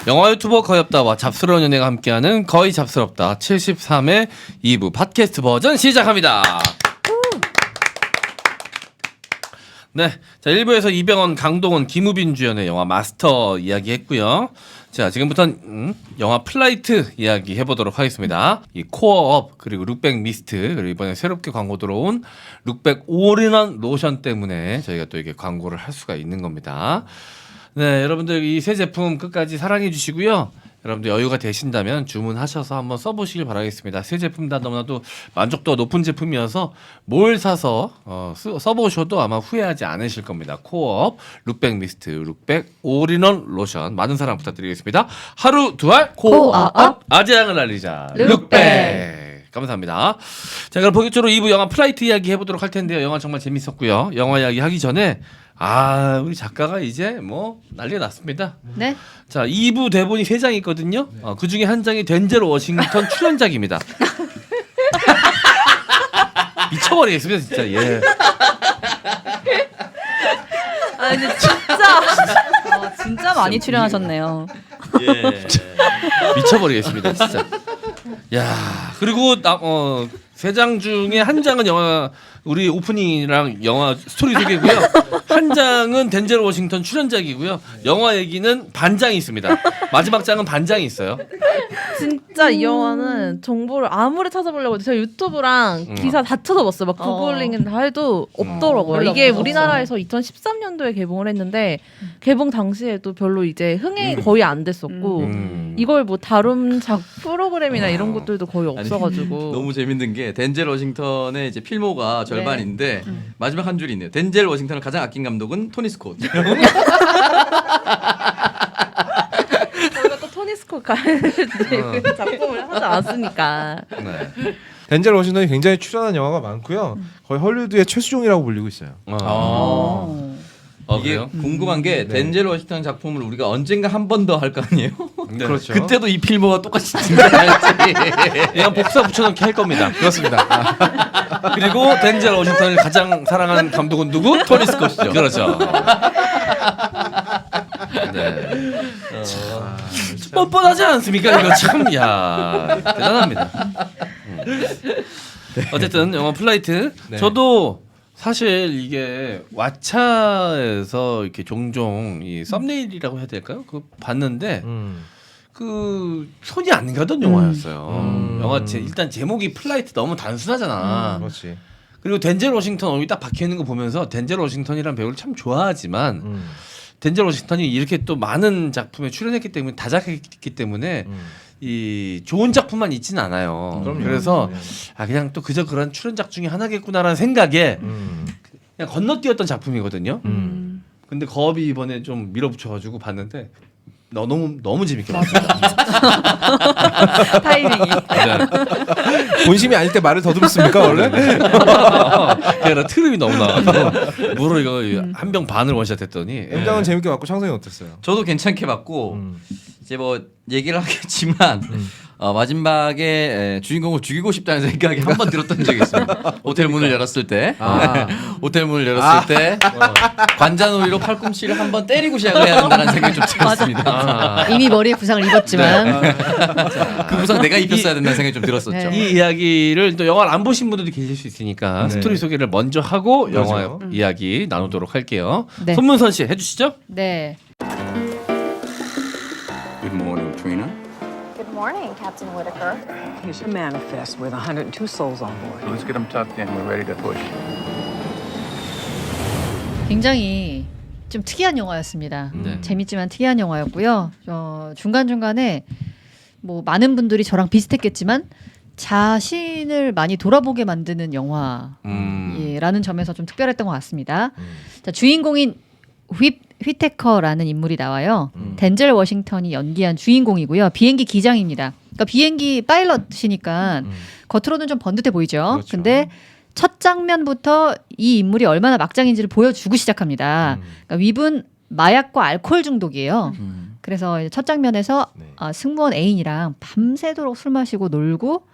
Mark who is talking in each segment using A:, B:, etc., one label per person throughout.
A: 영화 유튜버 거의 없다와 잡스러운 연예가 함께하는 거의 잡스럽다 73회 2부 팟캐스트 버전 시작합니다. 네, 자 1부에서 이병헌, 강동원, 김우빈 주연의 영화 마스터 이야기했고요. 자 지금부터는 영화 플라이트 이야기 해보도록 하겠습니다. 이 코어업 그리고 룩백 미스트 그리고 이번에 새롭게 광고 들어온 룩백 올인원 로션 때문에 저희가 또 이게 광고를 할 수가 있는 겁니다. 네, 여러분들 이 새 제품 끝까지 사랑해 주시고요. 여러분들 여유가 되신다면 주문하셔서 한번 써보시길 바라겠습니다. 새 제품 다 너무나도 만족도가 높은 제품이어서 뭘 사서 써보셔도 아마 후회하지 않으실 겁니다. 코어업 룩백 미스트, 룩백 올인원 로션 많은 사랑 부탁드리겠습니다. 하루 두 알 코어업 아재양을 알리자 룩백. 감사합니다. 자, 그럼 본격적으로 2부 영화 플라이트 이야기 해보도록 할 텐데요. 영화 정말 재밌었고요. 영화 이야기 하기 전에 우리 작가가 이제 뭐 난리가 났습니다.
B: 네.
A: 자, 2부 대본이 3장이 있거든요. 그 중에 한 장이 덴젤 워싱턴 출연작입니다. 미쳐버리겠습니다, 진짜. 예.
B: 아 근데 진짜 많이 출연하셨네요.
A: 예. 미쳐버리겠습니다, 진짜. 야, 그리고 3장 중에 한 장은 영화 우리 오프닝이랑 영화 스토리 소개고요. 한 장은 덴젤 워싱턴 출연작이고요. 영화 얘기는 반장이 있습니다. 마지막 장은 반장이 있어요.
C: 진짜 이 영화는 정보를 아무리 찾아보려고 해도 제가 유튜브랑 기사 다 찾아봤어요. 막 구글링 다 해도 없더라고요. 이게 우리나라에서 2013년도에 개봉을 했는데 개봉 당시에도 별로 이제 흥행이 거의 안 됐었고 이걸 뭐 다룬 프로그램이나 이런 것들도 거의 없어가지고
D: 너무 재밌는 게 덴젤 워싱턴의 이제 필모가 절반인데 마지막 한 줄이 있네요. 덴젤 워싱턴을 가장 아낀 감독은 토니 스콧.
C: 저희가 또 토니 스콧 작품을 하지 않았으니까.
A: 네.
E: 덴젤 워싱턴이 굉장히 출연한 영화가 많고요. 거의 헐리우드의 최수종이라고 불리고 있어요.
D: 이게
A: 그래요?
D: 궁금한 게 덴젤 워싱턴 작품을 우리가 언젠가 한 번 더 할 거 아니에요?
A: 네.
E: 그렇죠.
D: 그때도 이 필모가 똑같이 등장할지.
A: 그냥 복사 붙여넣기 할 겁니다.
E: 그렇습니다.
A: 그리고 덴젤 워싱턴을 가장 사랑하는 감독은 누구? 토니 스콧이죠. 그렇죠. 네. 뻔뻔하지 않습니까? 이거 참, 야 대단합니다. 어쨌든 영화 플라이트.
E: 네.
A: 저도 사실 이게 왓챠에서 이렇게 종종 이 썸네일이라고 해야 될까요? 그 봤는데 그 손이 안 가던 영화였어요. 영화 일단 제목이 플라이트 너무 단순하잖아.
E: 그렇지.
A: 그리고 덴젤 워싱턴 얼굴이 딱 박혀 있는 거 보면서 덴젤 워싱턴이라는 배우를 참 좋아하지만 덴젤 워싱턴이 이렇게 또 많은 작품에 출연했기 때문에 다작했기 때문에 이 좋은 작품만 있지는 않아요.
E: 그럼요.
A: 그래서 그냥 또 그저 그런 출연작 중에 하나겠구나라는 생각에 그냥 건너뛰었던 작품이거든요. 근데 거업이 이번에 좀 밀어붙여가지고 봤는데 너무 재밌게 봤어요.
C: 타이밍이.
E: 본심이 아닐 때 말을 더듬습니까 원래?
A: 그냥 트름이 너무 나가지고 물을 이거 한 병 반을 원샷했더니
E: 엠장은 재밌게 봤고 창성이 어땠어요?
D: 저도 괜찮게 봤고 이제 뭐 얘기를 하겠지만 마지막에 주인공을 죽이고 싶다는 생각이 한 번 들었던 적이 있습니다. 호텔 문을 열었을 때, 호텔 문을 열었을 때 관자놀이로 팔꿈치를 한 번 때리고 시작을 해야 된다는 생각이 좀 들었습니다.
B: 이미 머리에 부상을 입었지만
D: 그 부상 내가 입혔어야 된다는 생각이 좀 들었었죠.
B: 네.
A: 이 이야기를 또 영화를 안 보신 분들도 계실 수 있으니까 스토리 소개를 먼저 하고 영화 이야기 나누도록 할게요.
B: 네.
A: 손문선 씨 해주시죠.
B: 네.
F: Good morning, Trina.
G: Good morning, Captain Whitaker.
H: Here's a manifest with 102 souls on board.
F: Let's get them tucked in. We're ready to push.
B: 굉장히 좀 특이한 영화였습니다.
A: 네.
B: 재밌지만 특이한 영화였고요. 중간중간에 뭐 많은 분들이 저랑 비슷했겠지만 자신을 많이 돌아보게 만드는 영화라는 점에서 좀 특별했던 것 같습니다. 자, 주인공인 휘테커라는 인물이 나와요. 덴젤 워싱턴이 연기한 주인공이고요. 비행기 기장입니다. 그러니까 비행기 파일럿이니까 겉으로는 좀 번듯해 보이죠.
E: 그렇죠.
B: 근데 첫 장면부터 이 인물이 얼마나 막장인지를 보여주고 시작합니다. 그러니까 윗은 마약과 알코올 중독이에요. 그래서 이제 첫 장면에서
E: 네.
B: 승무원 애인이랑 밤새도록 술 마시고 놀고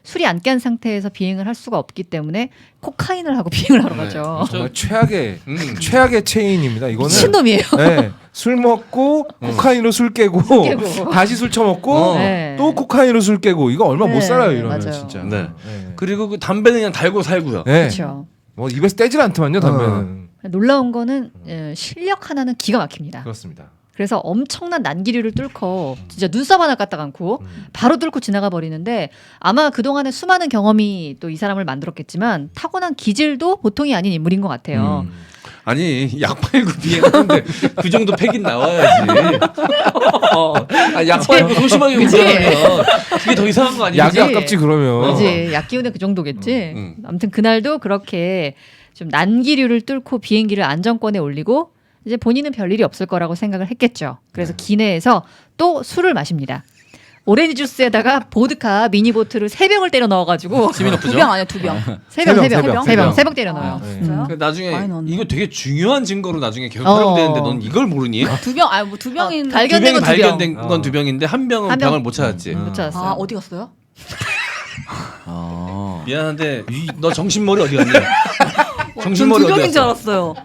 B: 술이 안 깬 상태에서 비행을 할 수가 없기 때문에 코카인을 하고 비행을 하러 가죠.
E: 정말 최악의 체인입니다. 이거는
B: 미친놈이에요.
E: 네, 술 먹고 코카인으로 술 깨고,
B: 깨고.
E: 다시 술 처먹고
B: 네.
E: 또 코카인으로 술 깨고 이거 얼마 못
B: 네,
E: 살아요 이러면
B: 맞아요.
E: 진짜.
A: 네. 그리고 그 담배는 그냥 달고 살고요.
E: 네.
B: 그렇죠.
E: 뭐 입에서 떼질 않더만요 담배는.
B: 놀라운 거는 실력 하나는 기가 막힙니다.
E: 그렇습니다.
B: 그래서 엄청난 난기류를 뚫고 진짜 눈썹 하나 까딱 않고 바로 뚫고 지나가 버리는데 아마 그동안의 수많은 경험이 또 이 사람을 만들었겠지만 타고난 기질도 보통이 아닌 인물인 것 같아요.
A: 아니 약 팔고 비행하는데 그 정도 팩인 나와야지. 약 팔고 소심하게
B: 그치?
A: 운전하면 그게 더 이상한 거 아니야?
E: 약이 아깝지 그러면.
B: 그지 약 기운에 그 정도겠지.
A: 음.
B: 아무튼 그날도 그렇게 좀 난기류를 뚫고 비행기를 안정권에 올리고 이제 본인은 별일이 없을 거라고 생각을 했겠죠. 그래서 기내에서 또 술을 마십니다. 오렌지 주스에다가 보드카 미니보트를 3병을 때려 넣어가지고
A: 힘이 높죠.
I: 2병 아니야 2병.
B: 3병 때려 넣어요.
E: 네.
I: 진짜요?
A: 그 나중에
I: 많이 넣었네.
A: 이거 되게 중요한 증거로 나중에 계속
B: 어.
A: 활용되는데 넌 이걸 모르니?
I: 2병 아니 뭐 2병인
B: 달-
A: 두
B: 발견된
A: 병이
B: 건 두 병.
A: 발견된 건 2병인데 한 병은
B: 한 병.
A: 병을 못 찾았지.
B: 못 찾았어요.
I: 아 어디 갔어요?
A: 미안한데 너 정신머리 어디 갔니? 정신머리
I: 전
A: 어디
I: 2병인 줄
A: 갔어?
I: 알았어요.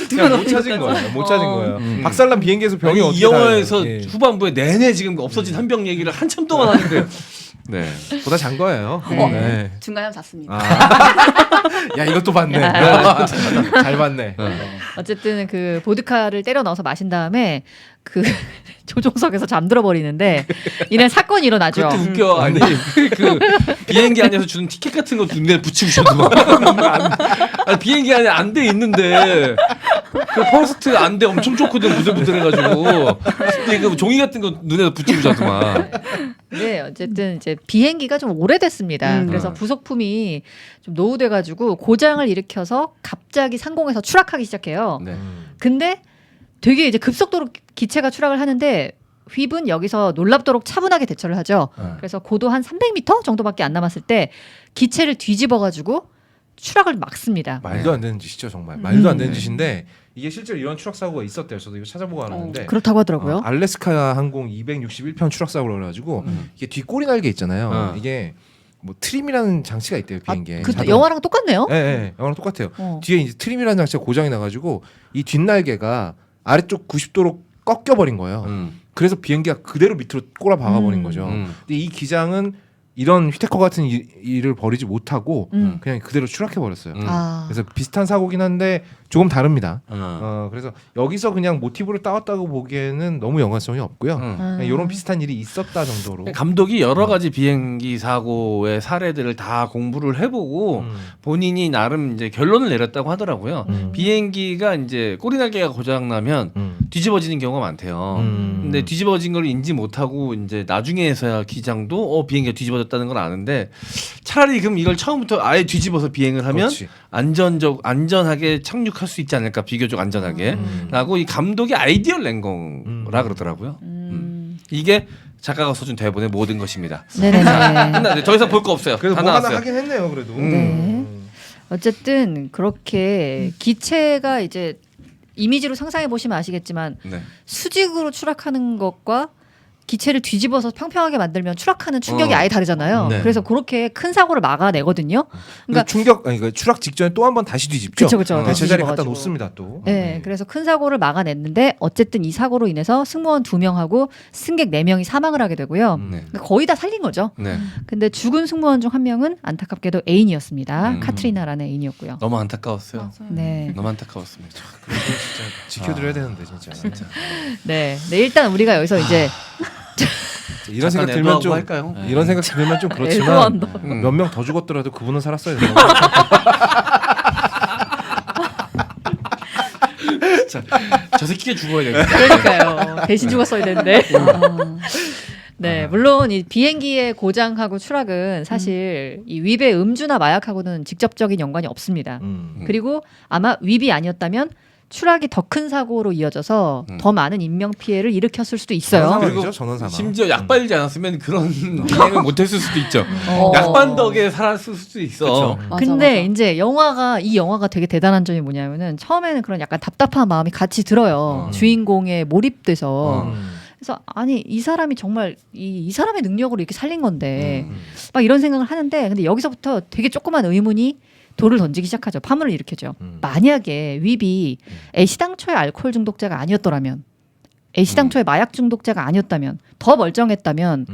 E: 그냥 못 찾은 거예요. 못 찾은 거예요. 박살난 비행기에서 병이
A: 아니,
E: 어떻게
A: 이 영화에서
E: 다- 예.
A: 후반부에 내내 지금 없어진 한 병 얘기를 한참 동안 하는데 네.
E: 보다 잔 거예요.
I: 네. 중간에 한번 잤습니다.
E: 야 이것도 봤네. 잘 봤네.
B: 어쨌든 그 보드카를 때려 넣어서 마신 다음에 그 조종석에서 잠들어 버리는데 이날 사건이 일어나죠.
A: 그것도 웃겨. 아니 그 비행기 안에서 주는 티켓 같은 거 눈에 붙이고 싶어도 아니, 비행기 안에 안대 있는데 그 퍼스트 안대 엄청 좋거든 부들부들해가지고 근데 그 종이 같은 거 눈에 붙이고 자더만.
B: 네, 어쨌든 이제 비행기가 좀 오래됐습니다. 그래서 부속품이 좀 노후돼가지고 고장을 일으켜서 갑자기 상공에서 추락하기 시작해요.
A: 네.
B: 근데 되게 이제 급속도로 기체가 추락을 하는데 휘브는 여기서 놀랍도록 차분하게 대처를 하죠. 그래서 고도 한 300m 정도밖에 안 남았을 때 기체를 뒤집어가지고 추락을 막습니다.
E: 말도 안 되는 짓이죠 정말. 말도 안 되는 짓인데 이게 실제로 이런 추락 사고가 있었대요. 저도 이거 찾아보고 알았는데.
B: 그렇다고 하더라고요.
E: 알래스카 항공 261편 추락 사고를 그래가지고 이게 뒷꼬리 날개 있잖아요. 이게 뭐 트림이라는 장치가 있대요 비행기에.
B: 그
E: 자동-
B: 영화랑 똑같네요.
E: 예, 예, 영화랑 똑같아요.
B: 어.
E: 뒤에 이제 트림이라는 장치가 고장이 나가지고 이 뒷날개가 아래쪽 90도로 꺾여 버린 거예요. 그래서 비행기가 그대로 밑으로 꼬라 박아버린 거죠. 근데 이 기장은 이런 휘테커 같은 일을 벌이지 못하고 그냥 그대로 추락해 버렸어요.
B: 아.
E: 그래서 비슷한 사고긴 한데 조금 다릅니다.
A: 어.
E: 그래서 여기서 그냥 모티브를 따왔다고 보기에는 너무 연관성이 없고요. 그냥 이런 비슷한 일이 있었다 정도로.
A: 감독이 여러 가지 비행기 사고의 사례들을 다 공부를 해보고 본인이 나름 이제 결론을 내렸다고 하더라고요. 비행기가 이제 꼬리날개가 고장 나면 뒤집어지는 경우가 많대요. 근데 뒤집어진 걸 인지 못하고 이제 나중에서야 기장도 비행기가 뒤집어졌다는 걸 아는데 차라리 그럼 이걸 처음부터 아예 뒤집어서 비행을 하면
E: 그렇지.
A: 안전하게 착륙할 수 있지 않을까 비교적 안전하게라고 이 감독이 아이디어를 낸 거라 그러더라고요. 이게 작가가 써준 대본의 모든 것입니다.
B: 네네네.
A: 끝났네. 더 이상 볼 거 없어요.
E: 그래도
A: 다
E: 뭐 하나
A: 나왔어요.
E: 하긴 했네요. 그래도.
B: 네. 어쨌든 그렇게 기체가 이제 이미지로 상상해 보시면 아시겠지만
A: 네.
B: 수직으로 추락하는 것과 기체를 뒤집어서 평평하게 만들면 추락하는 충격이 아예 다르잖아요.
A: 네.
B: 그래서 그렇게 큰 사고를 막아내거든요.
E: 그러니까 충격 아니 그 추락 직전에 또 한 번 다시 뒤집죠.
B: 그쵸. 다시
E: 제자리 갖다
B: 뒤집어가지고.
E: 놓습니다 또.
B: 네, 그래서 큰 사고를 막아냈는데 어쨌든 이 사고로 인해서 승무원 2명하고 승객 4명이 사망을 하게 되고요.
A: 네.
B: 그러니까 거의 다 살린 거죠.
A: 네.
B: 근데 죽은 승무원 중 한 명은 안타깝게도 애인이었습니다. 카트리나라는 애인이었고요.
A: 너무 안타까웠어요.
B: 네.
A: 너무 안타까웠습니다.
E: 지켜드려야 되는데 진짜.
B: 네. 네, 일단 우리가 여기서 이제
E: 이런 생각
A: 잠깐
E: 들면
A: 애도하고
E: 좀
A: 할까요?
E: 이런 생각 들면 좀 그렇지만
B: 애도한다.
E: 몇 명 더 죽었더라도 그분은 살았어야 돼요.
A: 저 새끼가 죽어야 되겠다.
B: 그러니까요. 대신 죽었어야 되는데. 네, 물론 이 비행기의 고장하고 추락은 사실 이 윕의 음주나 마약하고는 직접적인 연관이 없습니다. 그리고 아마 윕이 아니었다면 추락이 더 큰 사고로 이어져서 더 많은 인명 피해를 일으켰을 수도 있어요.
E: 그리고 전원 사망.
A: 심지어 약 빨지 않았으면 그런 비행을 못했을 수도 있죠.
B: 어.
A: 약반 덕에 살았을 수도 있어.
B: 근데 이제 이 영화가 되게 대단한 점이 뭐냐면은 처음에는 그런 약간 답답한 마음이 같이 들어요. 주인공에 몰입돼서. 그래서 아니 이 사람이 정말 이 사람의 능력으로 이렇게 살린 건데 막 이런 생각을 하는데 근데 여기서부터 되게 조그만 의문이 돌을 던지기 시작하죠. 파문을 일으켜죠. 만약에 윕이 애시당초의 알코올 중독자가 아니었더라면 애시당초에 마약 중독자가 아니었다면, 더 멀쩡했다면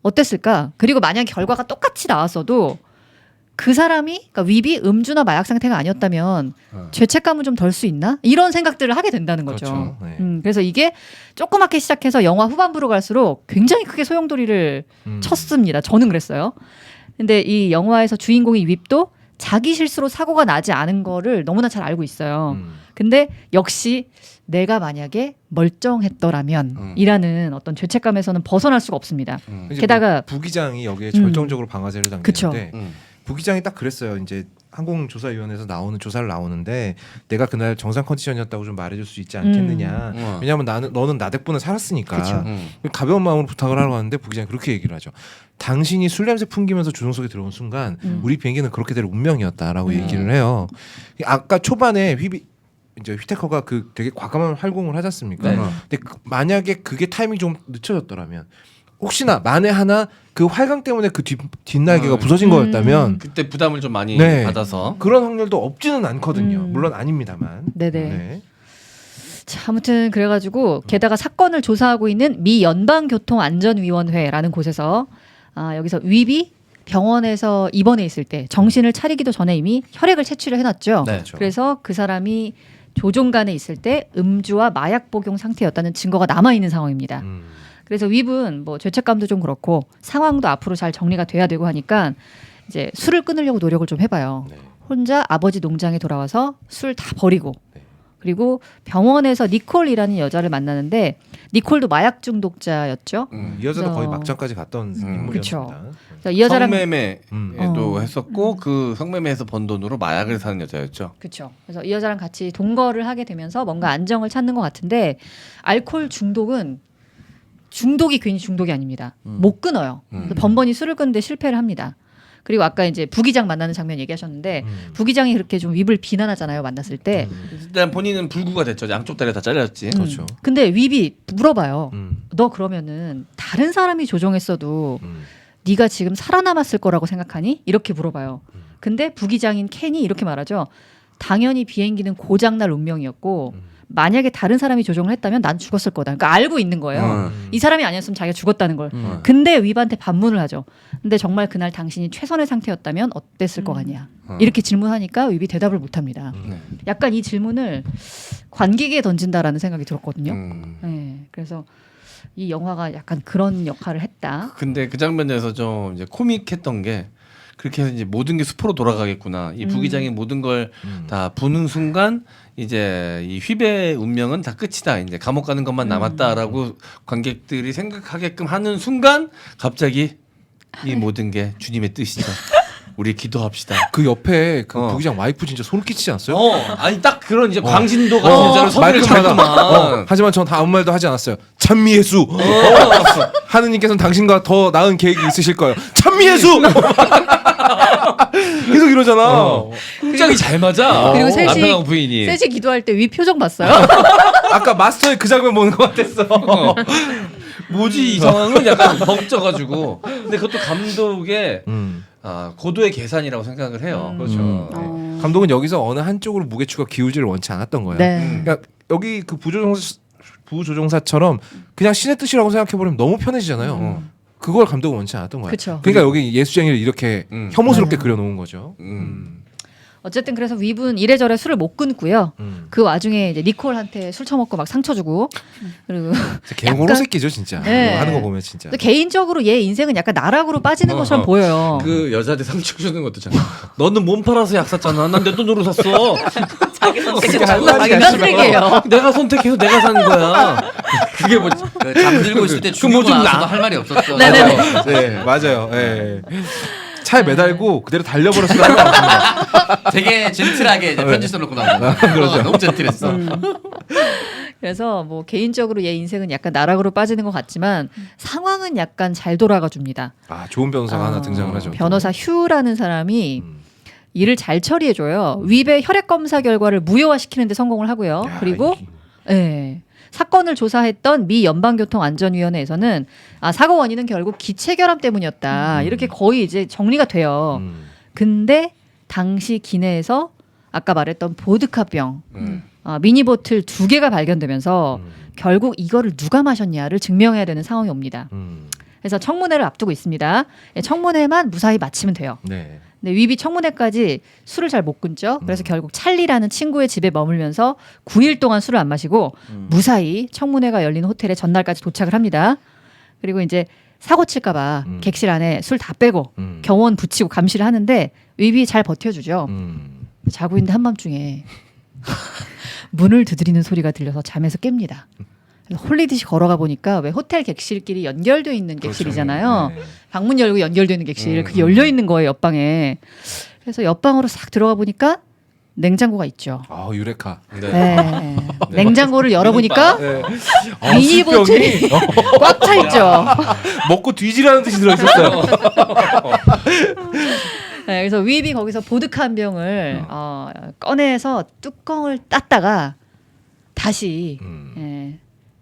B: 어땠을까? 그리고 만약 결과가 똑같이 나왔어도 그 사람이, 그러니까 윗이 음주나 마약 상태가 아니었다면 죄책감은 좀 덜 수 있나? 이런 생각들을 하게 된다는 거죠.
E: 그렇죠. 네.
B: 그래서 이게 조그맣게 시작해서 영화 후반부로 갈수록 굉장히 크게 소용돌이를 쳤습니다. 저는 그랬어요. 근데 이 영화에서 주인공이 윗도 자기 실수로 사고가 나지 않은 거를 너무나 잘 알고 있어요. 근데 역시 내가 만약에 멀쩡했더라면 이라는 어떤 죄책감에서는 벗어날 수가 없습니다.
E: 이제
B: 게다가
E: 부기장이 여기에 절정적으로 방아쇠를
B: 그쵸.
E: 당기는데 부기장이 딱 그랬어요. 이제 항공조사위원회에서 나오는 조사를 나오는데 내가 그날 정상 컨디션이었다고 좀 말해줄 수 있지 않겠느냐. 왜냐하면 너는 나대분을 살았으니까.
B: 그쵸.
E: 가벼운 마음으로 부탁을 하러 갔는데 부기장이 그렇게 얘기를 하죠. 당신이 술 냄새 풍기면서 조종석에 들어온 순간 우리 비행기는 그렇게 될 운명이었다라고 얘기를 해요. 아까 초반에 이제 휘테커가 그 되게 과감한 활공을 하지 않습니까?
A: 네.
E: 근데 만약에 그게 타이밍이 좀 늦춰졌더라면 혹시나 만에 하나 그 활강 때문에 그 뒷날개가 부서진 거였다면
A: 그때 부담을 좀 많이
E: 네.
A: 받아서
E: 그런 확률도 없지는 않거든요. 물론 아닙니다만.
B: 네네.
E: 네.
B: 자, 아무튼 그래가지고 게다가 사건을 조사하고 있는 미 연방교통안전위원회라는 곳에서 여기서 윗이 병원에서 입원해 있을 때 정신을 차리기도 전에 이미 혈액을 채취를 해놨죠.
A: 네.
E: 그렇죠.
B: 그래서 그 사람이 조종간에 있을 때 음주와 마약 복용 상태였다는 증거가 남아 있는 상황입니다. 그래서 윗은 뭐 죄책감도 좀 그렇고 상황도 앞으로 잘 정리가 돼야 되고 하니까 이제 술을 끊으려고 노력을 좀 해봐요.
E: 네.
B: 혼자 아버지 농장에 돌아와서 술 다 버리고
E: 네.
B: 그리고 병원에서 니콜이라는 여자를 만나는데 니콜도 마약 중독자였죠.
E: 이 여자도 거의
B: 그래서-
E: 막장까지 갔던 인물이었습니다.
B: 그래서 이 여자랑
A: 성매매도 했었고 그 성매매에서 번 돈으로 마약을 사는 여자였죠.
B: 그렇죠. 그래서 이 여자랑 같이 동거를 하게 되면서 뭔가 안정을 찾는 것 같은데 알코올 중독은 중독이 괜히 중독이 아닙니다. 못 끊어요. 그래서 번번이 술을 끊는데 실패를 합니다. 그리고 아까 이제 부기장 만나는 장면 얘기하셨는데 부기장이 그렇게 좀 윗을 비난하잖아요. 만났을 때.
A: 일단 본인은 불구가 됐죠. 양쪽 다리 다 잘렸지.
E: 그렇죠.
B: 근데 윗이 물어봐요. 너 그러면은 다른 사람이 조종했어도 네가 지금 살아남았을 거라고 생각하니? 이렇게 물어봐요. 근데 부기장인 켄이 이렇게 말하죠. 당연히 비행기는 고장날 운명이었고 만약에 다른 사람이 조종을 했다면 난 죽었을 거다. 그러니까 알고 있는 거예요. 이 사람이 아니었으면 자기가 죽었다는 걸. 근데 윗한테 반문을 하죠. 근데 정말 그날 당신이 최선의 상태였다면 어땠을 것 같냐. 이렇게 질문하니까 윗이 대답을 못합니다. 약간 이 질문을 관객에게 던진다라는 생각이 들었거든요. 네, 그래서 이 영화가 약간 그런 역할을 했다.
A: 근데 그 장면에서 좀 이제 코믹했던 게 그렇게 해서 이제 모든 게 수포로 돌아가겠구나. 이 부기장이 모든 걸 다 부는 순간 이제 이 휘배의 운명은 다 끝이다. 이제 감옥 가는 것만 남았다라고 관객들이 생각하게끔 하는 순간 갑자기 이 모든 게 주님의 뜻이죠. 우리 기도합시다.
E: 그 옆에 그 부기장 와이프 진짜 소름 끼치지 않았어요?
A: 아니 딱 그런 이제 광신도 같은 여자를 섭외를
E: 말끝마다.
A: 잘했구만.
E: 하지만 전 아무 말도 하지 않았어요. 찬미예수. 하느님께서는 당신과 더 나은 계획이 있으실 거예요. 찬미예수. 계속 이러잖아.
A: 굉장히 잘 맞아.
B: 그리고 셋이-
A: 남편하고 부인이.
B: 셋이 기도할 때 윗 표정 봤어요?
E: 아까 마스터의 그 장면 보는 것 같았어.
A: 뭐지 이 상황은 약간 벙쪄가지고. 근데 그것도 감독의 고도의 계산이라고 생각을 해요.
E: 그렇죠. 감독은 여기서 어느 한쪽으로 무게추가 기울지를 원치 않았던 거예요.
B: 네.
E: 그러니까 여기 그 부조종사처럼 그냥 신의 뜻이라고 생각해버리면 너무 편해지잖아요. 그걸 감독은 원치 않았던 거예요.
B: 그쵸.
E: 그러니까 여기 예수쟁이를 이렇게 혐오스럽게 그려놓은 거죠.
B: 어쨌든 그래서 윗은 이래저래 술을 못 끊고요. 그 와중에 이제 니콜한테 술 처먹고 막 상처 주고 그리고
E: 개호로
B: 약간-
E: 새끼죠 진짜.
B: 네.
E: 하는 거 보면 진짜.
B: 또 개인적으로 얘 인생은 약간 나락으로 빠지는 것처럼 보여요.
A: 그 여자한테 상처 주는 것도 잖아. 너는 몸 팔아서 약 샀잖아. 난 내 돈으로 샀어.
I: 자기 선택
B: 인간적이에요.
A: 내가 선택해서 내가 산 거야. 그게 뭐
D: 그 잠들고 있을 때
A: 그 뭐
D: 죽이고
A: 좀
D: 나서도
A: 나.
D: 할 말이 없었어.
B: 네네네.
E: 네 맞아요. 네. 차에 매달고 그대로 달려버렸으면 하는 거 같습니다.
D: 되게 젠틀하게 이제 편지 써놓고 나온 거. 그렇죠. 너무 젠틀했어.
B: 그래서 뭐 개인적으로 얘 인생은 약간 나락으로 빠지는 것 같지만 상황은 약간 잘 돌아가 줍니다.
E: 아 좋은 변호사가 하나 등장을 하죠.
B: 변호사 휴라는 사람이 일을 잘 처리해줘요. 윗의 혈액 검사 결과를 무효화시키는데 성공을 하고요. 그리고 예. 사건을 조사했던 미 연방교통안전위원회에서는 사고 원인은 결국 기체결함 때문이었다. 이렇게 거의 이제 정리가 돼요. 근데 당시 기내에서 아까 말했던 보드카병 미니보틀 2개가 발견되면서 결국 이거를 누가 마셨냐를 증명해야 되는 상황이 옵니다. 그래서 청문회를 앞두고 있습니다. 청문회만 무사히 마치면 돼요.
E: 네.
B: 근데 윗이 청문회까지 술을 잘 못 끊죠. 그래서 결국 찰리라는 친구의 집에 머물면서 9일 동안 술을 안 마시고 무사히 청문회가 열린 호텔에 전날까지 도착을 합니다. 그리고 이제 사고 칠까봐 객실 안에 술 다 빼고 경호원 붙이고 감시를 하는데 윗이 잘 버텨주죠. 자고 있는데 한밤중에 문을 두드리는 소리가 들려서 잠에서 깹니다. 그래서 홀리듯이 걸어가 보니까 왜 호텔 객실끼리 연결돼 있는 객실이잖아요.
E: 그렇죠. 네.
B: 방문 열고 연결돼 있는 객실. 그게 열려 있는 거예요, 옆방에. 그래서 옆방으로 싹 들어가 보니까 냉장고가 있죠.
E: 아 유레카.
B: 네. 냉장고를 열어보니까
E: 네.
B: 미니 보틀이 꽉 차 있죠.
E: 먹고 뒤지라는 듯이 들어있었어요.
B: 네, 그래서 윗이 거기서 보드카 한 병을 꺼내서 뚜껑을 땄다가 다시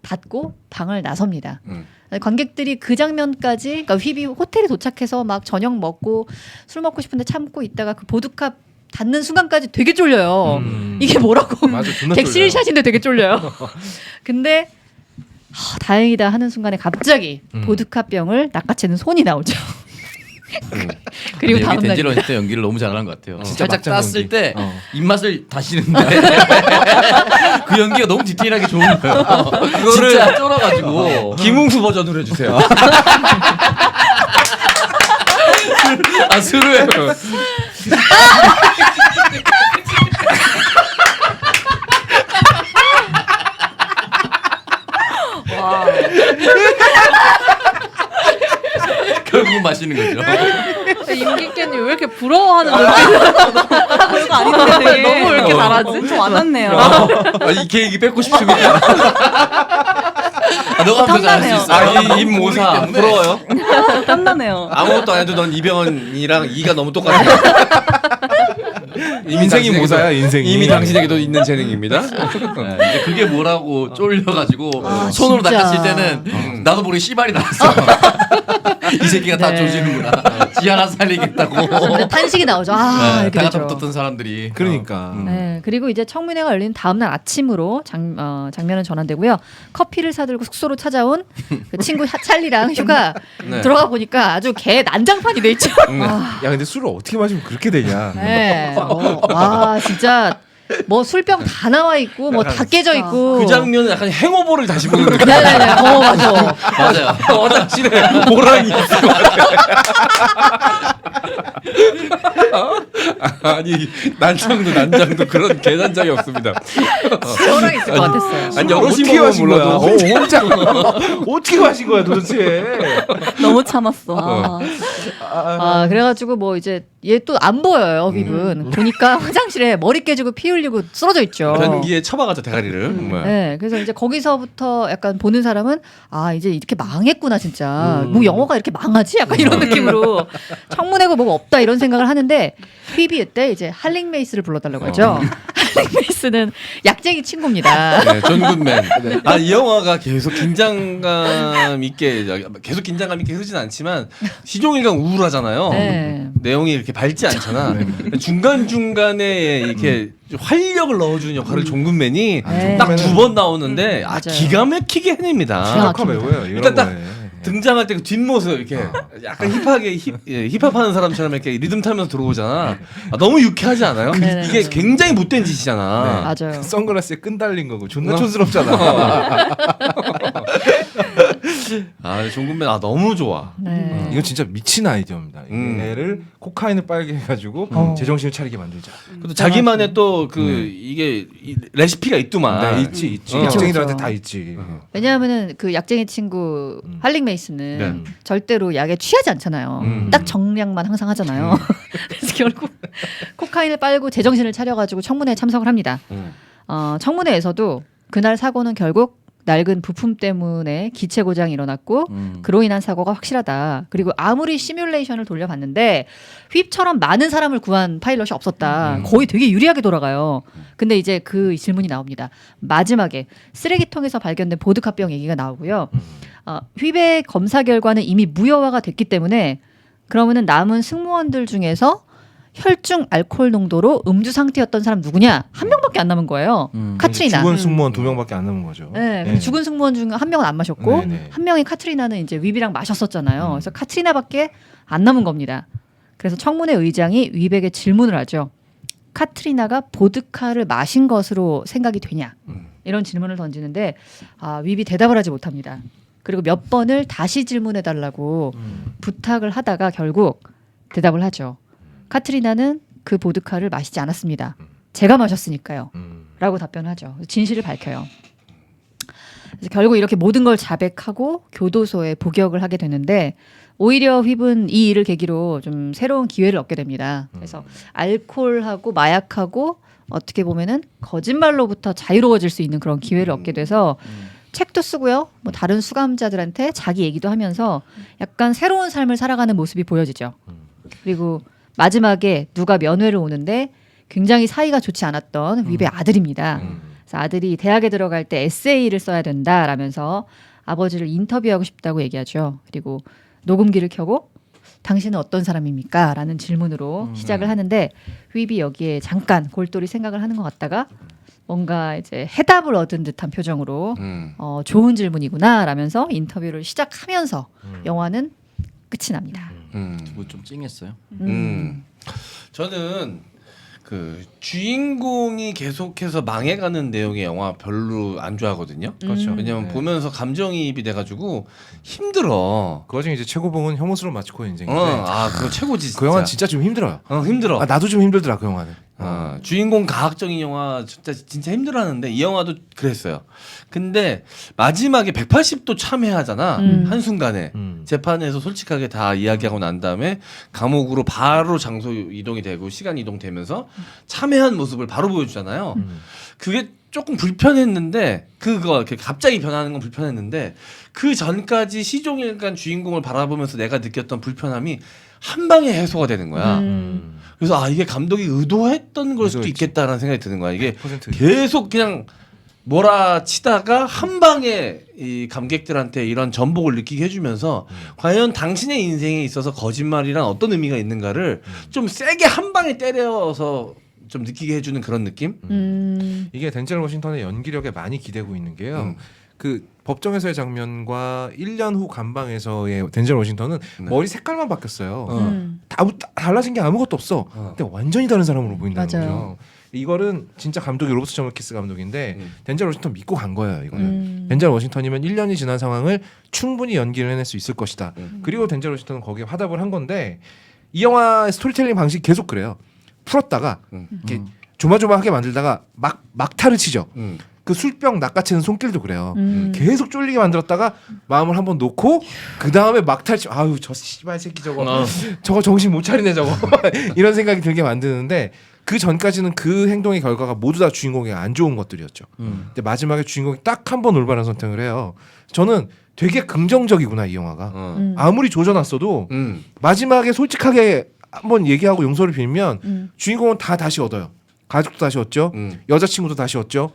B: 닫고 방을 나섭니다. 관객들이 그 장면까지, 그러니까 휘비 호텔에 도착해서 막 저녁 먹고 술 먹고 싶은데 참고 있다가 그 보드카 닫는 순간까지 되게 쫄려요. 이게 뭐라고?
E: 맞아, 존나
B: 객실
E: 쫄려요.
B: 샷인데 되게 쫄려요. 근데 다행이다 하는 순간에 갑자기 보드카 병을 낚아채는 손이 나오죠. 그리고 다음 날
D: 덴지런 때 연기를 너무 잘하는 것 같아요.
E: 진짜
D: 살짝
E: 막장
D: 땄을
E: 연기.
D: 때 입맛을 다시는데 그 연기가 너무 디테일하게 좋은 거예요.
A: 그거를
D: 진짜 쫄아가지고
A: 김웅수 버전으로 해주세요.
D: 아 술을 결국 마시는 거죠.
C: 임기께님 왜 이렇게 부러워하는 거지?
I: 별거 아닌데 되게.
C: 너무 왜 이렇게 잘하지?
I: 엄청 와닿네요.
A: 이 계획이 뺏고 싶습니다.
D: 아, 너가 더 잘할 수 있어.
A: 이 모사 부러워요.
I: 땀나네요.
A: 아무것도 안 해도 넌 이병헌이랑 이가 너무 똑같아.
E: 인생이 모사야 인생이.
A: 이미 당신에게도 있는 재능입니다.
D: 네, 이제 그게 뭐라고 쫄려가지고 손으로
B: 진짜.
D: 낚았을 때는 나도 모르게 씨발이 나왔어. 이 새끼가 다
B: 네.
D: 조지는구나. 지 하나 살리겠다고.
B: 근데 탄식이 나오죠. 아,
D: 네,
B: 이렇게
D: 다
B: 되죠.
D: 같이 붙었던 사람들이.
E: 그러니까.
B: 네, 그리고 이제 청문회가 열린 다음날 아침으로 장면은 전환되고요. 커피를 사들고 숙소로 찾아온 그 친구 찰리랑 휴가
A: 네.
B: 들어가 보니까 아주 개 난장판이 돼 있죠. 아,
E: 야 근데 술을 어떻게 마시면 그렇게 되냐.
B: 네. 와 진짜 뭐 술병 다 나와 있고 뭐 다 깨져 있고.
A: 그 장면은 약간 행오버를 다시 보는 느낌.
B: 네네네. 맞아.
D: 맞아요.
A: 화장실에 모랑이 있을 것 같아. 아니 난장도 그런 개난장이 없습니다.
B: 저랑 있을 것 같았어요.
A: 아니 여럿이
E: 어떻게
A: 먹으면
E: 마신 거야?
A: 몰라도
E: 혼자 어떻게 마신 거야 도대체?
I: 너무 참았어.
B: 아 그래가지고 뭐 이제 얘 또 안 보여요 빕은. 보니까 화장실에 머리 깨지고 피 흘리고 쓰러져 있죠.
A: 변기에 쳐박아서 대가리를. 정말.
B: 네, 그래서 이제 거기서부터 약간 보는 사람은 아 이제 이렇게 망했구나 진짜. 뭐 영어가 이렇게 망하지? 약간 이런 느낌으로 청문회고 뭐가 없다 이런 생각을 하는데 휘비 때 이제 할링 메이스를 불러달라고 하죠. 할링 메이스는 약쟁이 친구입니다.
A: 네, 존 굿맨. 아, 이 영화가 계속 긴장감 있게 흐르진 않지만 시종일관 우울하잖아요.
B: 네.
A: 내용이 이렇게 밝지 않잖아. 중간 중간에 이렇게 활력을 넣어주는 역할을 존 굿맨이
B: 네.
A: 딱 두 번 나오는데
B: 맞아요.
A: 기가 막히게 해냅니다.
E: 생각하 배우예요.
A: 일단 딱 등장할 때 그 뒷모습 이렇게 약간 힙합하는 사람처럼 이렇게 리듬 타면서 들어오잖아. 아, 너무 유쾌하지 않아요?
B: 네네.
A: 이게 굉장히 못된 짓이잖아.
B: 맞아요.
E: 선글라스에 끈 달린 거고 존나 촌스럽잖아.
A: 아, 존 굿맨 너무 좋아.
B: 네.
E: 이건 진짜 미친 아이디어입니다. 얘를 코카인을 빨게 해가지고 제정신을 차리게 만들자.
A: 그래도 자기만의 또 그 이게 레시피가 있더만.
E: 네, 있지.
A: 어.
E: 약쟁이들한테
B: 그렇죠.
E: 다 있지.
B: 왜냐하면은 그 약쟁이 친구 할링 메이스는
A: 네.
B: 절대로 약에 취하지 않잖아요. 딱 정량만 항상 하잖아요. 그래서 결국 코카인을 빨고 제정신을 차려가지고 청문회에 참석을 합니다. 청문회에서도 그날 사고는 결국 낡은 부품 때문에 기체 고장이 일어났고 그로 인한 사고가 확실하다. 그리고 아무리 시뮬레이션을 돌려봤는데 휩처럼 많은 사람을 구한 파일럿이 없었다. 거의 되게 유리하게 돌아가요. 근데 이제 그 질문이 나옵니다. 마지막에 쓰레기통에서 발견된 보드카병 얘기가 나오고요. 휩의 검사 결과는 이미 무효화가 됐기 때문에 그러면은 남은 승무원들 중에서 혈중 알코올 농도로 음주 상태였던 사람 누구냐? 한 명밖에 안 남은 거예요. 카트리나.
E: 죽은 승무원 2명밖에 안 남은 거죠.
B: 네, 근데 죽은 승무원 중에 한 명은 안 마셨고
E: 네네.
B: 한 명이 카트리나는 이제 윕이랑 마셨었잖아요. 그래서 카트리나밖에 안 남은 겁니다. 그래서 청문회 의장이 윕에게 질문을 하죠. 카트리나가 보드카를 마신 것으로 생각이 되냐? 이런 질문을 던지는데 윕이 대답을 하지 못합니다. 그리고 몇 번을 다시 질문해 달라고 부탁을 하다가 결국 대답을 하죠. 카트리나는 그 보드카를 마시지 않았습니다. 제가 마셨으니까요. 라고 답변하죠. 진실을 밝혀요. 그래서 결국 이렇게 모든 걸 자백하고 교도소에 복역을 하게 되는데 오히려 휘브는 이 일을 계기로 좀 새로운 기회를 얻게 됩니다. 그래서 알코올하고 마약하고 어떻게 보면은 거짓말로부터 자유로워질 수 있는 그런 기회를 얻게 돼서 책도 쓰고요. 뭐 다른 수감자들한테 자기 얘기도 하면서 약간 새로운 삶을 살아가는 모습이 보여지죠. 그리고 마지막에 누가 면회를 오는데 굉장히 사이가 좋지 않았던 윕의 아들입니다. 그래서 아들이 대학에 들어갈 때 에세이를 써야 된다라면서 아버지를 인터뷰하고 싶다고 얘기하죠. 그리고 녹음기를 켜고 당신은 어떤 사람입니까? 라는 질문으로 시작을 하는데 윕이 여기에 잠깐 골똘히 생각을 하는 것 같다가 뭔가 이제 해답을 얻은 듯한 표정으로 좋은 질문이구나 라면서 인터뷰를 시작하면서 영화는 끝이 납니다.
D: 뭐 좀 찡했어요.
A: 저는 그 주인공이 계속해서 망해가는 내용의 영화 별로 안 좋아하거든요.
E: 그렇죠.
A: 왜냐면
E: 네.
A: 보면서 감정이입이 돼가지고 힘들어.
E: 그 와중에 이제 최고봉은 혐오스러운 마치코의 인생인데
A: 그거 최고지. 진짜.
E: 그 영화 진짜 좀 힘들어요.
A: 힘들어.
E: 나도 좀 힘들더라 그 영화는.
A: 주인공 가학적인 영화 진짜 힘들어하는데 이 영화도 그랬어요. 근데 마지막에 180도 참회하잖아. 한순간에 재판에서 솔직하게 다 이야기하고 난 다음에 감옥으로 바로 장소 이동이 되고 시간 이동되면서 참회한 모습을 바로 보여주잖아요. 그게 조금 불편했는데 그거 이렇게 갑자기 변하는 건 불편했는데 그 전까지 시종일관 주인공을 바라보면서 내가 느꼈던 불편함이 한 방에 해소가 되는 거야. 그래서 이게 감독이 의도했던 걸 수도
E: 의도했지.
A: 있겠다라는 생각이 드는 거야. 이게
E: 100%
A: 계속 그냥 몰아치다가 한 방에 이 감객들한테 이런 전복을 느끼게 해주면서 과연 당신의 인생에 있어서 거짓말이란 어떤 의미가 있는가를 좀 세게 한 방에 때려서 좀 느끼게 해주는 그런 느낌?
E: 이게 덴젤 워싱턴의 연기력에 많이 기대고 있는 게요. 그 법정에서의 장면과 1년 후 감방에서의 덴젤 워싱턴은 머리 색깔만 바뀌었어요. 달라진 게 아무것도 없어. 근데 완전히 다른 사람으로 보인다는
B: 맞아요.
E: 거죠. 이거는 진짜 감독이 로버트 저머키스 감독인데 덴젤 워싱턴 믿고 간 거예요. 이거는 덴젤 워싱턴이면 1년이 지난 상황을 충분히 연기를 해낼 수 있을 것이다. 그리고 덴젤 워싱턴은 거기에 화답을 한 건데 이 영화의 스토리텔링 방식이 계속 그래요. 풀었다가 이렇게 조마조마하게 만들다가 막타를 치죠. 그 술병 낚아채는 손길도 그래요. 계속 쫄리게 만들었다가 마음을 한번 놓고 그 다음에 막타를 치. 아유 저 씨발 새끼 저거 정신 못 차리네 저거 이런 생각이 들게 만드는데 그 전까지는 그 행동의 결과가 모두 다 주인공에게 안 좋은 것들이었죠. 근데 마지막에 주인공이 딱 한 번 올바른 선택을 해요. 저는 되게 긍정적이구나 이 영화가. 아무리 조져놨어도 마지막에 솔직하게 한번 얘기하고 용서를 빌면 주인공은 다 다시 얻어요. 가족도 다시 얻죠. 여자친구도 다시 얻죠.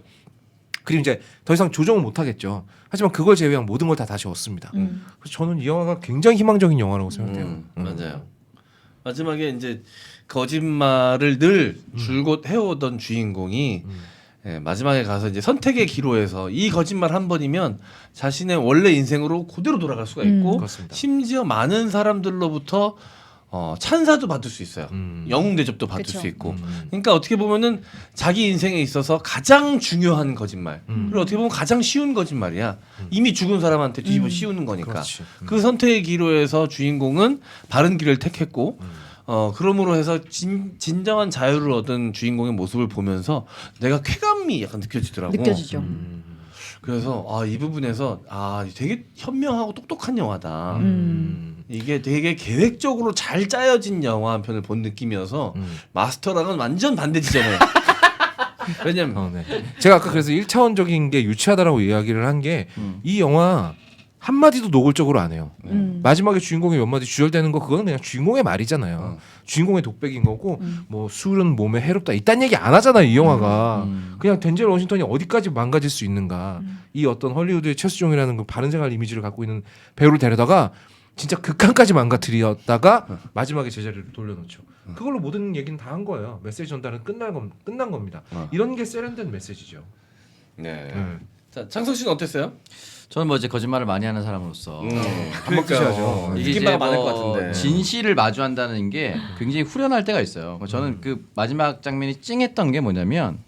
E: 그리고 이제 더 이상 조정은 못하겠죠. 하지만 그걸 제외한 모든 걸 다 다시 얻습니다. 그래서 저는 이 영화가 굉장히 희망적인 영화라고 생각해요.
A: 맞아요. 마지막에 이제 거짓말을 늘 줄곧 해오던 주인공이 마지막에 가서 이제 선택의 기로에서 이 거짓말 한 번이면 자신의 원래 인생으로 그대로 돌아갈 수가 있고
E: 그렇습니다.
A: 심지어 많은 사람들로부터 찬사도 받을 수 있어요. 영웅 대접도 받을
B: 그쵸.
A: 수 있고. 그러니까 어떻게 보면은 자기 인생에 있어서 가장 중요한 거짓말. 그리고 어떻게 보면 가장 쉬운 거짓말이야. 이미 죽은 사람한테 뒤집어 씌우는 거니까.
E: 그렇지.
A: 그 선택의 기로에서 주인공은 바른 길을 택했고 그러므로 해서 진정한 자유를 얻은 주인공의 모습을 보면서 내가 쾌감이 약간 느껴지더라고.
B: 느껴지죠.
A: 그래서 이 부분에서 되게 현명하고 똑똑한 영화다. 이게 되게 계획적으로 잘 짜여진 영화 한 편을 본 느낌이어서 마스터랑은 완전 반대 지점에. 왜냐면
E: 제가 아까 그래서 1차원적인 게 유치하다라고 이야기를 한 게 이 영화 한마디도 노골적으로 안 해요. 마지막에 주인공이 몇 마디 주절되는 거 그거는 그냥 주인공의 말이잖아요. 주인공의 독백인 거고 뭐 술은 몸에 해롭다 이딴 얘기 안 하잖아요. 이 영화가. 그냥 덴젤 워싱턴이 어디까지 망가질 수 있는가. 이 어떤 헐리우드의 최수종이라는 그 바른 생활 이미지를 갖고 있는 배우를 데려다가 진짜 극한까지 망가뜨렸다가 마지막에 제자리를 돌려놓죠. 그걸로 모든 얘기는 다 한 거예요. 메시지 전달은 끝난 겁니다. 이런 게 세련된 메시지죠.
A: 네. 자, 창석 씨는 어땠어요?
D: 저는 뭐 이제 거짓말을 많이 하는 사람으로서
E: 한번 쓰셔야죠.
D: 이게
A: 느낌바가
D: 이제
A: 많을
D: 뭐
A: 것 같은데.
D: 진실을 마주한다는 게 굉장히 후련할 때가 있어요. 저는 그 마지막 장면이 찡했던 게 뭐냐면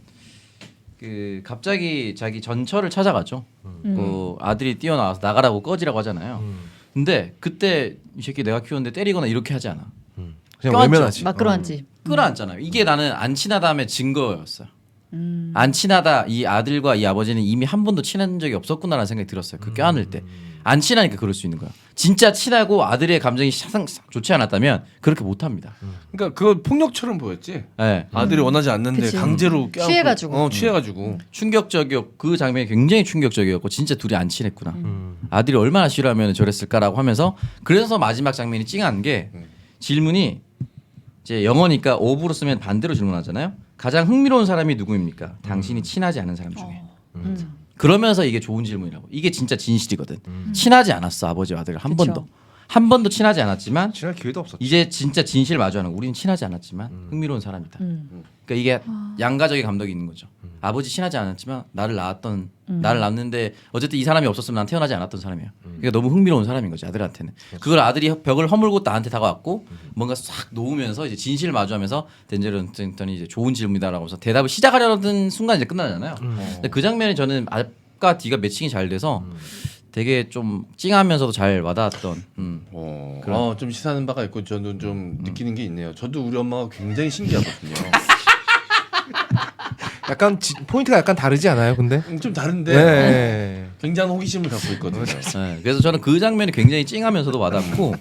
D: 그 갑자기 자기 전처를 찾아가죠. 그 아들이 뛰어나와서 나가라고 꺼지라고 하잖아요. 근데 그때 이 새끼 내가 키웠는데 때리거나 이렇게 하지 않아.
E: 그냥
D: 껴안죠.
E: 외면하지.
B: 막 끌어안지.
D: 끌어안잖아요. 이게 나는 안 친하다음의 증거였어요. 안 친하다. 이 아들과 이 아버지는 이미 한 번도 친한 적이 없었구나라는 생각이 들었어요. 그 껴안을 때. 안 친하니까 그럴 수 있는 거야. 진짜 친하고 아들의 감정이 상 좋지 않았다면 그렇게 못합니다.
A: 그러니까 그거 폭력처럼 보였지.
D: 네.
A: 아들이 원하지 않는데
B: 그치.
A: 강제로 껴안고.
B: 취해가지고.
A: 취해가지고.
D: 충격적이었고 그 장면이 굉장히 충격적이었고 진짜 둘이 안 친했구나. 아들이 얼마나 싫어하면 저랬을까라고 하면서 그래서 마지막 장면이 찡한 게 질문이 이제 영어니까 오브로 쓰면 반대로 질문하잖아요. 가장 흥미로운 사람이 누구입니까? 당신이 친하지 않은 사람 중에. 그러면서 이게 좋은 질문이라고. 이게 진짜 진실이거든. 친하지 않았어 아버지와 아들 한
B: 그쵸.
D: 번도. 한 번도 친하지 않았지만
E: 친할 기회도 없었죠.
D: 이제 진짜 진실 마주하는 거. 우리는 친하지 않았지만 흥미로운 사람이다. 그러니까 이게 양가적인 감독이 있는 거죠. 아버지 친하지 않았지만 나를 낳았는데 어쨌든 이 사람이 없었으면 난 태어나지 않았던 사람이야. 그러니까 너무 흥미로운 사람인 거지 아들한테는. 그걸 아들이 벽을 허물고 나한테 다가왔고 뭔가 싹 놓으면서 이제 진실을 마주하면서 덴젤 워싱턴이 이제 좋은 질문이다라고 해서 대답을 시작하려던 순간 이제 끝나잖아요. 근데 그 장면이 저는 R과 D가 매칭이 잘 돼서 되게 좀 찡하면서도 잘 와닿았던.
A: 좀 시사하는 바가 있고 저는 좀 느끼는 게 있네요. 저도 우리 엄마가 굉장히 신기하거든요.
E: 약간 포인트가 약간 다르지 않아요? 근데
A: 좀 다른데
E: 네.
A: 굉장한 호기심을 갖고 있거든요.
D: 네, 그래서 저는 그 장면이 굉장히 찡하면서도 와닿고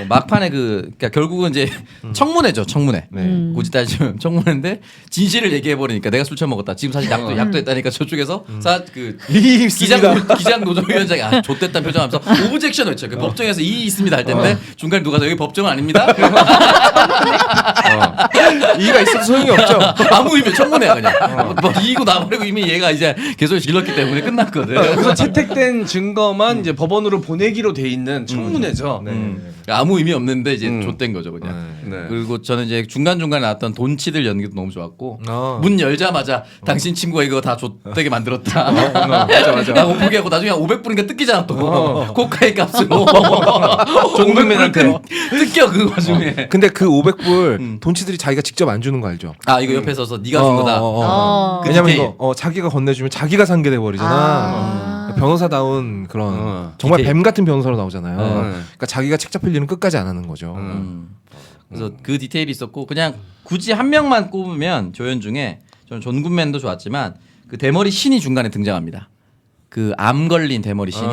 D: 막판에 그러니까 결국은 이제 청문회죠 청문회. 굳이 따지면 청문회인데 진실을 얘기해 버리니까 내가 술 처먹었다. 지금 사실 약도 했다니까 저쪽에서 그 기장 노조위원장이 좆됐다는 표정하면서 오브젝션 했죠. 그 법정에서 이의 있습니다 할 텐데 중간에 누가 여기 법정은 아닙니다.
E: 이의가 있어도 소용이 없죠.
D: 아무 의미 청문회야 그냥. 뭐 이기고 나버리고 이미 얘가 이제 개소리 질렀기 때문에 끝났거든.
A: 그래서 채택된 증거만 이제 법원으로 보내기로 돼 있는 청문회죠.
D: 아무 의미 없는데 이제 좆된 거죠 그냥.
A: 네.
D: 그리고 저는 이제 중간 중간에 나왔던 돈치들 연기도 너무 좋았고
E: 문
D: 문 열자마자 당신 친구가 이거 다 좆되게 만들었다.
E: 맞아.
D: 나 못 포기하고 나중에 500불인가 뜯기잖아 또. 코카인 값으로.
A: 존금맨한테.
D: 뜯겨 그 와중에.
E: 근데 그 500불 돈치들이 자기가 직접 안 주는 거 알죠?
D: 아 이거 옆에 서서 네가 준 거다.
B: 어.
E: 왜냐면
D: 디테일.
E: 이거 자기가 건네주면 자기가 상게 돼 버리잖아. 변호사다운 그런 정말
D: 디테일.
E: 뱀 같은 변호사로 나오잖아요.
A: 어.
E: 그러니까 자기가 책 잡힐 일은 끝까지 안 하는 거죠.
D: 그래서 그 디테일이 있었고 그냥 굳이 한 명만 꼽으면 조연 중에 저는 존 굿맨도 좋았지만 그 대머리 신이 중간에 등장합니다. 그 암 걸린 대머리 신이.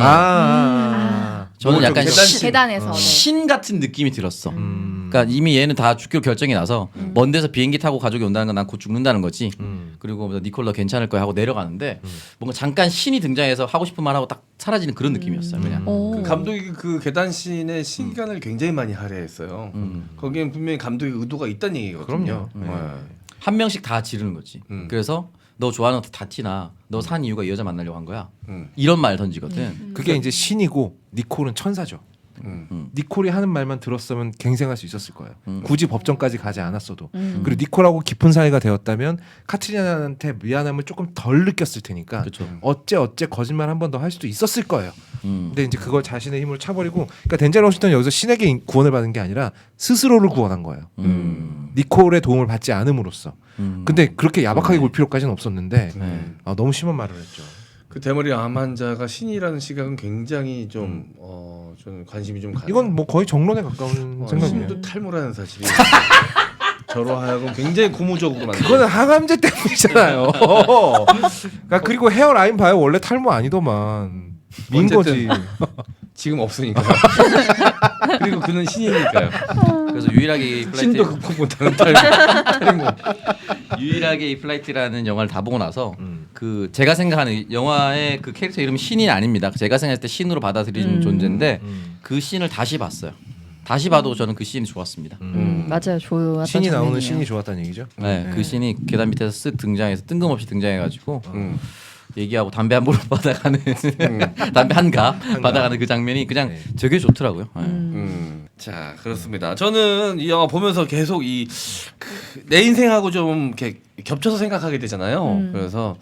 D: 저는 약간
G: 계단에서.
D: 신 같은 느낌이 들었어. 그러니까 이미 얘는 다 죽기로 결정이 나서 먼 데서 비행기 타고 가족이 온다는 건 난 곧 죽는다는 거지. 그리고 니콜라 괜찮을 거야 하고 내려가는데 뭔가 잠깐 신이 등장해서 하고 싶은 말 하고 딱 사라지는 그런 느낌이었어요. 그냥.
A: 그 감독이 그 계단신의 시간을 굉장히 많이 할애했어요. 거기엔 분명히 감독의 의도가 있다는 얘기거든요.
E: 그럼요.
D: 한 명씩 다 지르는 거지. 그래서 너 좋아하는 거 다 티나. 너 산 이유가 이 여자 만나려고 한 거야. 이런 말 던지거든.
E: 그게 이제 신이고 니콜은 천사죠. 니콜이 하는 말만 들었으면 갱생할 수 있었을 거예요. 굳이 법정까지 가지 않았어도. 그리고 니콜하고 깊은 사이가 되었다면 카트리나한테 미안함을 조금 덜 느꼈을 테니까
D: 그쵸.
E: 어째 거짓말 한 번 더 할 수도 있었을 거예요. 근데 이제 그걸 자신의 힘으로 차버리고 그러니까 덴젤 워싱턴이 여기서 신에게 구원을 받은 게 아니라 스스로를 구원한 거예요. 니콜의 도움을 받지 않음으로써. 근데 그렇게 야박하게 볼 필요까지는 없었는데 너무 심한 말을 했죠.
A: 그 대머리 암 환자가 신이라는 시각은 굉장히 좀 저는 관심이 좀 가요.
E: 이건 뭐 거의 정론에 가까운 생각이에요.
A: 신도 탈모라는 사실이 저로 하여금 굉장히 고무적으로 만든.
E: 그거는 항암제 때문이잖아요. 그러니까 그리고 헤어라인 봐요. 원래 탈모 아니더만 민 거지.
A: 지금 없으니까. 그리고 그는 신이니까요.
D: 그래서 유일하게 이 플라이트
A: 신도 극복 못하는 탈모.
D: 유일하게 이 플라이트라는 영화를 다 보고 나서 그 제가 생각하는 영화의 그 캐릭터 이름이 신이 아닙니다. 제가 생각했을 때 신으로 받아들이는 존재인데 그 신을 다시 봤어요. 다시 봐도 저는 그 씬이 좋았습니다.
B: 맞아요. 좋았던
E: 신이 나오는
B: 장면이에요.
E: 신이 좋았다는 얘기죠.
D: 네, 그 씬이 계단 밑에서 쓱 등장해서 뜬금없이 등장해가지고 얘기하고 담배 한 보로 받아가는 담배 한갑 받아가는 그 장면이 그냥 되게 좋더라고요. 네.
A: 자 그렇습니다. 저는 이 영화 보면서 계속 내 인생하고 좀 이렇게 겹쳐서 생각하게 되잖아요. 그래서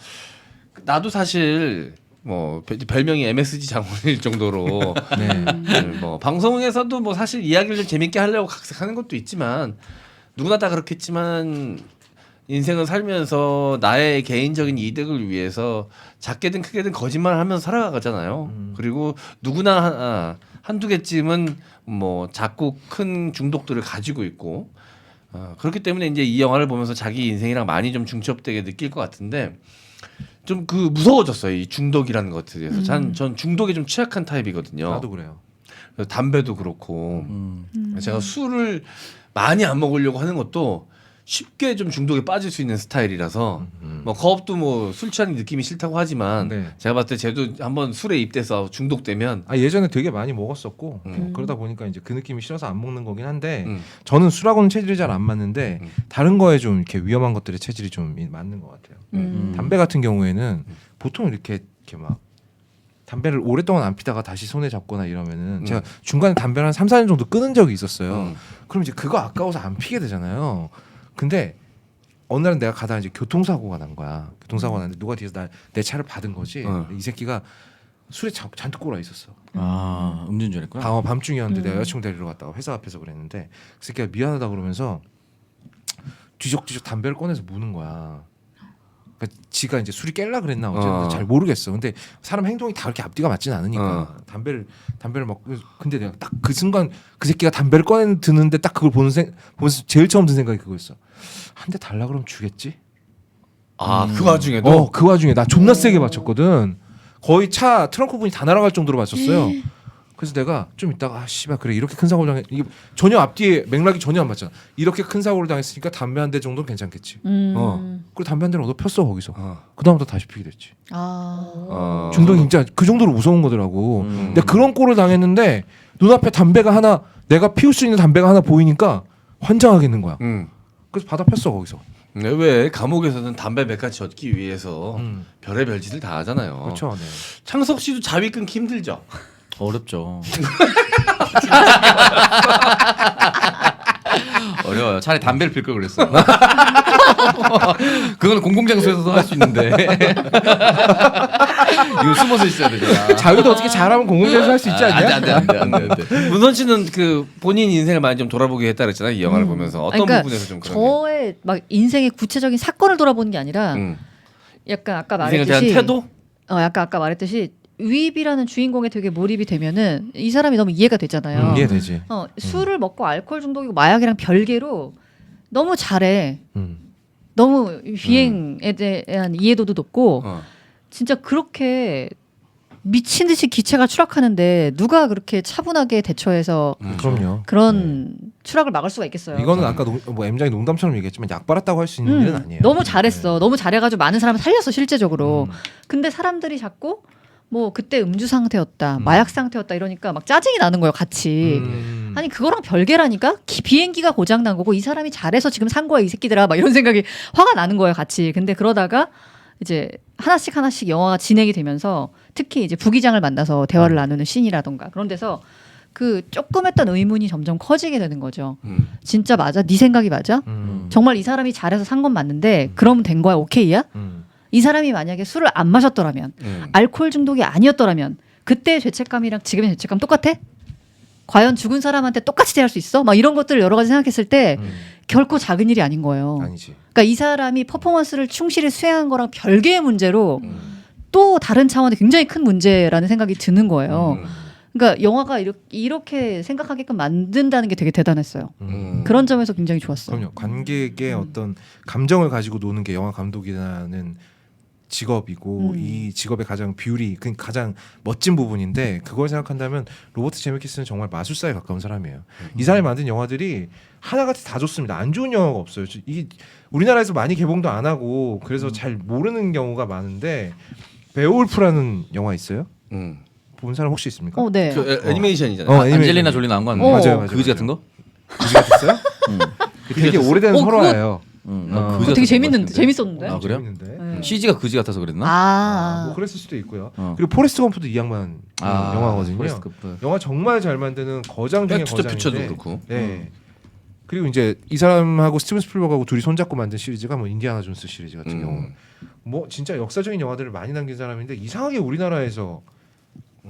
A: 나도 사실 뭐 별명이 MSG 장원일 정도로 뭐 방송에서도 뭐 사실 이야기를 좀 재밌게 하려고 각색하는 것도 있지만 누구나 다 그렇겠지만 인생을 살면서 나의 개인적인 이득을 위해서 작게든 크게든 거짓말을 하면서 살아가잖아요. 그리고 누구나 한두 개쯤은 뭐 작고 큰 중독들을 가지고 있고 그렇기 때문에 이제 이 영화를 보면서 자기 인생이랑 많이 좀 중첩되게 느낄 것 같은데 좀 그 무서워졌어요. 이 중독이라는 것에 대해서. 전 중독에 좀 취약한 타입이거든요.
E: 나도 그래요.
A: 그래서 담배도 그렇고 제가 술을 많이 안 먹으려고 하는 것도 쉽게 좀 중독에 빠질 수 있는 스타일이라서 뭐 거업도 뭐 술 취하는 느낌이 싫다고 하지만
E: 네.
A: 제가 봤을 때 쟤도 한번 술에 입돼서 중독되면
E: 예전에 되게 많이 먹었었고 그러다 보니까 이제 그 느낌이 싫어서 안 먹는 거긴 한데 저는 술하고는 체질이 잘 안 맞는데 다른 거에 좀 이렇게 위험한 것들의 체질이 좀 맞는 것 같아요. 담배 같은 경우에는 보통 이렇게 막 담배를 오랫동안 안 피다가 다시 손에 잡거나 이러면은 제가 중간에 담배를 한 3, 4년 정도 끊은 적이 있었어요. 그럼 이제 그거 아까워서 안 피게 되잖아요. 근데 어느 날은 내가 가다가 이제 교통사고가 난 거야. 교통사고가 났는데 누가 뒤에서 내 차를 받은 거지. 이 새끼가 술에 잔뜩 꼬라 있었어.
D: 아 음주운전했구나.
E: 밤중이었는데 내가 여자친구 데리러 갔다가 회사 앞에서 그랬는데 그 새끼가 미안하다 그러면서 뒤적뒤적 담배를 꺼내서 무는 거야. 그러니까 지가 이제 술이 깰라 그랬나 어쨌든 잘 모르겠어. 근데 사람 행동이 다 그렇게 앞뒤가 맞지는 않으니까 담배를 막 근데 내가 딱 그 순간 그 새끼가 담배를 꺼내 드는데 딱 그걸 보면서 제일 처음 든 생각이 그거였어. 한 대 달라 그러면 주겠지?
A: 그 와중에도
E: 그 와중에 나 존나 세게 맞췄거든. 거의 차 트렁크 문이 다 날아갈 정도로 맞췄어요. 그래서 내가 좀 이따가 씨발 그래 이렇게 큰 사고를 이게 전혀 앞뒤에 맥락이 전혀 안 맞잖아. 이렇게 큰 사고를 당했으니까 담배 한 대 정도는 괜찮겠지. 그리고 담배 한 대를 얻어 폈어 거기서. 그 다음부터 다시 피게 됐지. 중독이 진짜 그 정도로 무서운 거더라고. 근데 그런 꼴을 당했는데 눈앞에 담배가 하나 내가 피울 수 있는 담배가 하나 보이니까 환장하겠는 거야. 그래서 받아 폈어 거기서.
A: 네, 왜 감옥에서는 담배 몇 가지 얻기 위해서 별의별 짓을 다 하잖아요.
E: 그렇죠. 네.
A: 창석 씨도 자위 끊기 힘들죠.
D: 어렵죠. 어려워요. 차라리 담배를 필 걸 그랬어. 그건 공공장소에서도 할 수 있는데 이거 숨어서 있어야 되잖아.
E: 자위도 어떻게 잘하면 공공장에서 할 수 있지 않냐?
D: 안돼.
A: 문선 씨는 그 본인 인생을 많이 좀 돌아보게 했다 그랬잖아요. 이 영화를 보면서 어떤
B: 그러니까
A: 부분에서 좀 그런
B: 저의 막 인생의 구체적인 사건을 돌아보는 게 아니라 약간 아까
A: 인생에 대한
B: 말했듯이
A: 태도?
B: 약간 아까 말했듯이 위입이라는 주인공에 되게 몰입이 되면은 이 사람이 너무 이해가 되잖아요.
E: 이해되지.
B: 술을 먹고 알코올 중독이고 마약이랑 별개로 너무 잘해. 너무 비행에 대한 이해도도 높고 진짜 그렇게 미친 듯이 기체가 추락하는데 누가 그렇게 차분하게 대처해서
E: 그럼요.
B: 그런 추락을 막을 수가 있겠어요.
E: 이거는 아까 뭐 M장이 농담처럼 얘기했지만 약 빨았다고 할 수 있는 일은 아니에요.
B: 너무 잘했어. 너무 잘해가지고 많은 사람을 살렸어 실제적으로. 근데 사람들이 자꾸 뭐 그때 음주 상태였다, 마약 상태였다 이러니까 막 짜증이 나는 거예요 같이. 아니 그거랑 별개라니까. 비행기가 고장 난 거고 이 사람이 잘해서 지금 산 거야 이 새끼들아 막 이런 생각이 화가 나는 거예요 같이. 근데 그러다가 이제 하나씩 영화가 진행이 되면서 특히 이제 부기장을 만나서 대화를 나누는 씬이라던가 그런 데서 그 조금 했던 의문이 점점 커지게 되는 거죠. 진짜 맞아? 네 생각이 맞아? 정말 이 사람이 잘해서 산 건 맞는데 그러면 된 거야? 오케이야? 이 사람이 만약에 술을 안 마셨더라면 알코올 중독이 아니었더라면 그때의 죄책감이랑 지금의 죄책감 똑같아? 과연 죽은 사람한테 똑같이 대할 수 있어? 막 이런 것들을 여러 가지 생각했을 때 결코 작은 일이 아닌 거예요.
E: 아니지.
B: 그러니까 이 사람이 퍼포먼스를 충실히 수행한 거랑 별개의 문제로 또 다른 차원의 굉장히 큰 문제라는 생각이 드는 거예요. 그러니까 영화가 이렇게 생각하게끔 만든다는 게 되게 대단했어요. 그런 점에서 굉장히 좋았어요.
E: 그럼요. 관객의 어떤 감정을 가지고 노는 게 영화 감독이라는 직업이고 이 직업의 가장 뷰리, 그 가장 멋진 부분인데 그걸 생각한다면 로버트 제메키스는 정말 마술사에 가까운 사람이에요. 이 사람이 만든 영화들이 하나같이 다 좋습니다. 안 좋은 영화가 없어요. 이 우리나라에서 많이 개봉도 안 하고 그래서 잘 모르는 경우가 많은데 베오울프라는 영화 있어요? 본 사람 혹시 있습니까?
B: 네.
A: 그 애니메이션이잖아요.
D: 안젤리나 졸리 나온 거 아니에요?
E: 맞아요.
D: 그지 같은 거?
E: 그지 같았어요? 되게 오래된 설화예요.
B: 그거 되게 재밌는데 재밌었는데.
D: 아 그래요?
E: 재밌는데.
D: CG가 그지 같아서 그랬나?
E: 뭐 그랬을 수도 있고요. 그리고 포레스트 검프도 이 양반 영화거든요.
D: 포레스트 검프.
E: 영화 정말 잘 만드는 거장 중에
A: 백투더
E: 거장인데.
A: 퓨처도 그렇고.
E: 네. 그리고 이제 이 사람하고 스티븐 스필버그하고 둘이 손잡고 만든 시리즈가 뭐 인디아나 존스 시리즈 같은 경우. 뭐 진짜 역사적인 영화들을 많이 남긴 사람인데 이상하게 우리나라에서